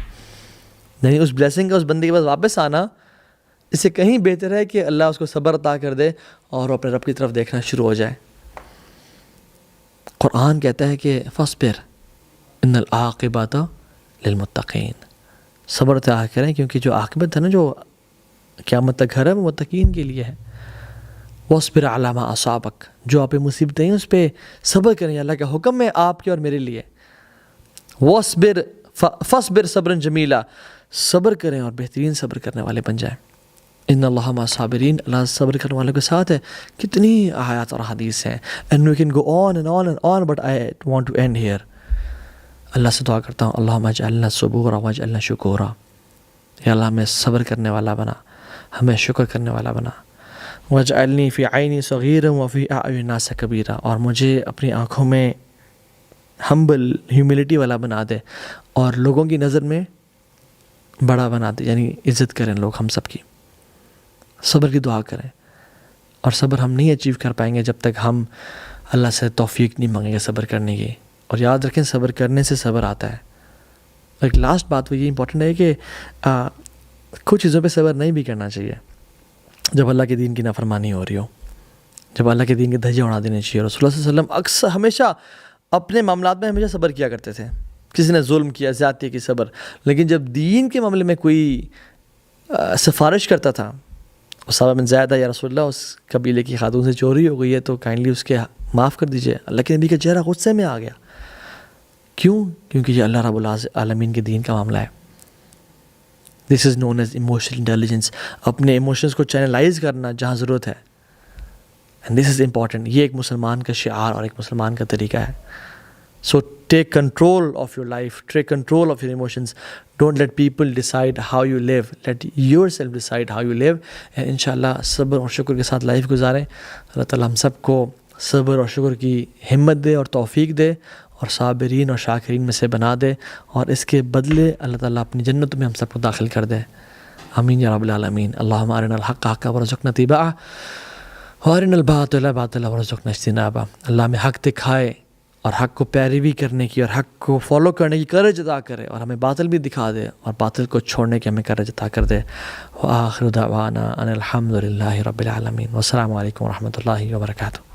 یعنی اس بلیسنگ کا اس بندے کے پاس واپس آنا اس سے کہیں بہتر ہے کہ اللہ اس کو صبر عطا کر دے اور وہ اپنے رب کی طرف دیکھنا شروع ہو جائے. قرآن کہتا ہے کہ فاصبر ان العاقبۃ للمتقین، صبر عطا کریں کیونکہ جو عاقبت ہے نا، جو قیامت تک گھر ہے، وہ متقین کے لیے ہے. واصبر علی ما اصابک، جو آپ پہ مصیبتیں ہیں اس پہ صبر کریں، اللہ کا حکم ہے آپ کے اور میرے لیے. فاصبر صبرا جمیلا، صبر کریں اور بہترین صبر کرنے والے بن جائیں. ان اللہ مع الصابرین، اللہ صبر کرنے والوں کے ساتھ ہے. کتنی آیات اور حدیث ہیں، and we can go on and on and on, but I want to end here. اللہ سے دعا کرتا ہوں اللہم اجعلنا صبورا واجعلنا شکورا، یا اللہ ہمیں صبر کرنے والا بنا، ہمیں شکر کرنے والا بنا. واجعلنی فی عینی صغیرا وفی اعین الناس کبیرا، اور مجھے اپنی آنکھوں میں ہمبل ہیوملٹی والا بنا دے اور لوگوں کی نظر میں بڑا بنا دے، یعنی عزت کریں لوگ ہم سب کی. صبر کی دعا کریں، اور صبر ہم نہیں اچیو کر پائیں گے جب تک ہم اللہ سے توفیق نہیں مانگیں گے صبر کرنے کی. اور یاد رکھیں صبر کرنے سے صبر آتا ہے. ایک لاسٹ بات وہ یہ امپورٹنٹ ہے کہ کچھ چیزوں پہ صبر نہیں بھی کرنا چاہیے. جب اللہ کے دین کی نافرمانی ہو رہی ہو، جب اللہ کے دین کے دھجے اڑا دینے چاہیے. رسول اللہ صلی اللہ علیہ وسلم اکثر ہمیشہ اپنے معاملات میں ہمیشہ صبر کیا کرتے تھے. کسی نے ظلم کیا، زیادتی کی، صبر. لیکن جب دین کے معاملے میں کوئی سفارش کرتا تھا، اسامہ بن زید یا رسول اللہ اس قبیلے کی خاتون سے چوری ہو گئی ہے تو کائنڈلی اس کے معاف کر دیجئے، اللہ کے نبی کا چہرہ غصے میں آ گیا. کیوں؟ کیونکہ یہ اللہ رب العالمین کے دین کا معاملہ ہے. دس از نون ایز ایموشنل انٹیلیجنس، اپنے ایموشنس کو چینلائز کرنا جہاں ضرورت ہے. And this is important. یہ ایک مسلمان کا شعار اور ایک مسلمان کا طریقہ ہے. So take control of your life, take control of your emotions. Don't let people decide how you live, let yourself decide how you live. And ان شاء اللہ صبر اور شکر کے ساتھ لائف گزاریں. اللہ تعالیٰ ہم سب کو صبر اور شکر کی ہمت دے اور توفیق دے، اور صابرین اور شاکرین میں سے بنا دے، اور اس کے بدلے اللہ تعالیٰ اپنی جنت میں ہم سب کو داخل کر دے. آمین یا رب العالمین. اللہم ارنا الحق حقا وارزقنا اتباعہ وارنا الباطل باطلا وارزقنا اجتنابہ. اللہ ہمیں حق دکھائے اور حق کو پیروی کرنے کی اور حق کو فالو کرنے کی کرج عطا کرے، اور ہمیں باطل بھی دکھا دے اور باطل کو چھوڑنے کی ہمیں کرج عطا کر دے. وآخر دعوانا ان الحمد للہ رب العالمین. والسلام علیکم ورحمۃ اللہ وبرکاتہ.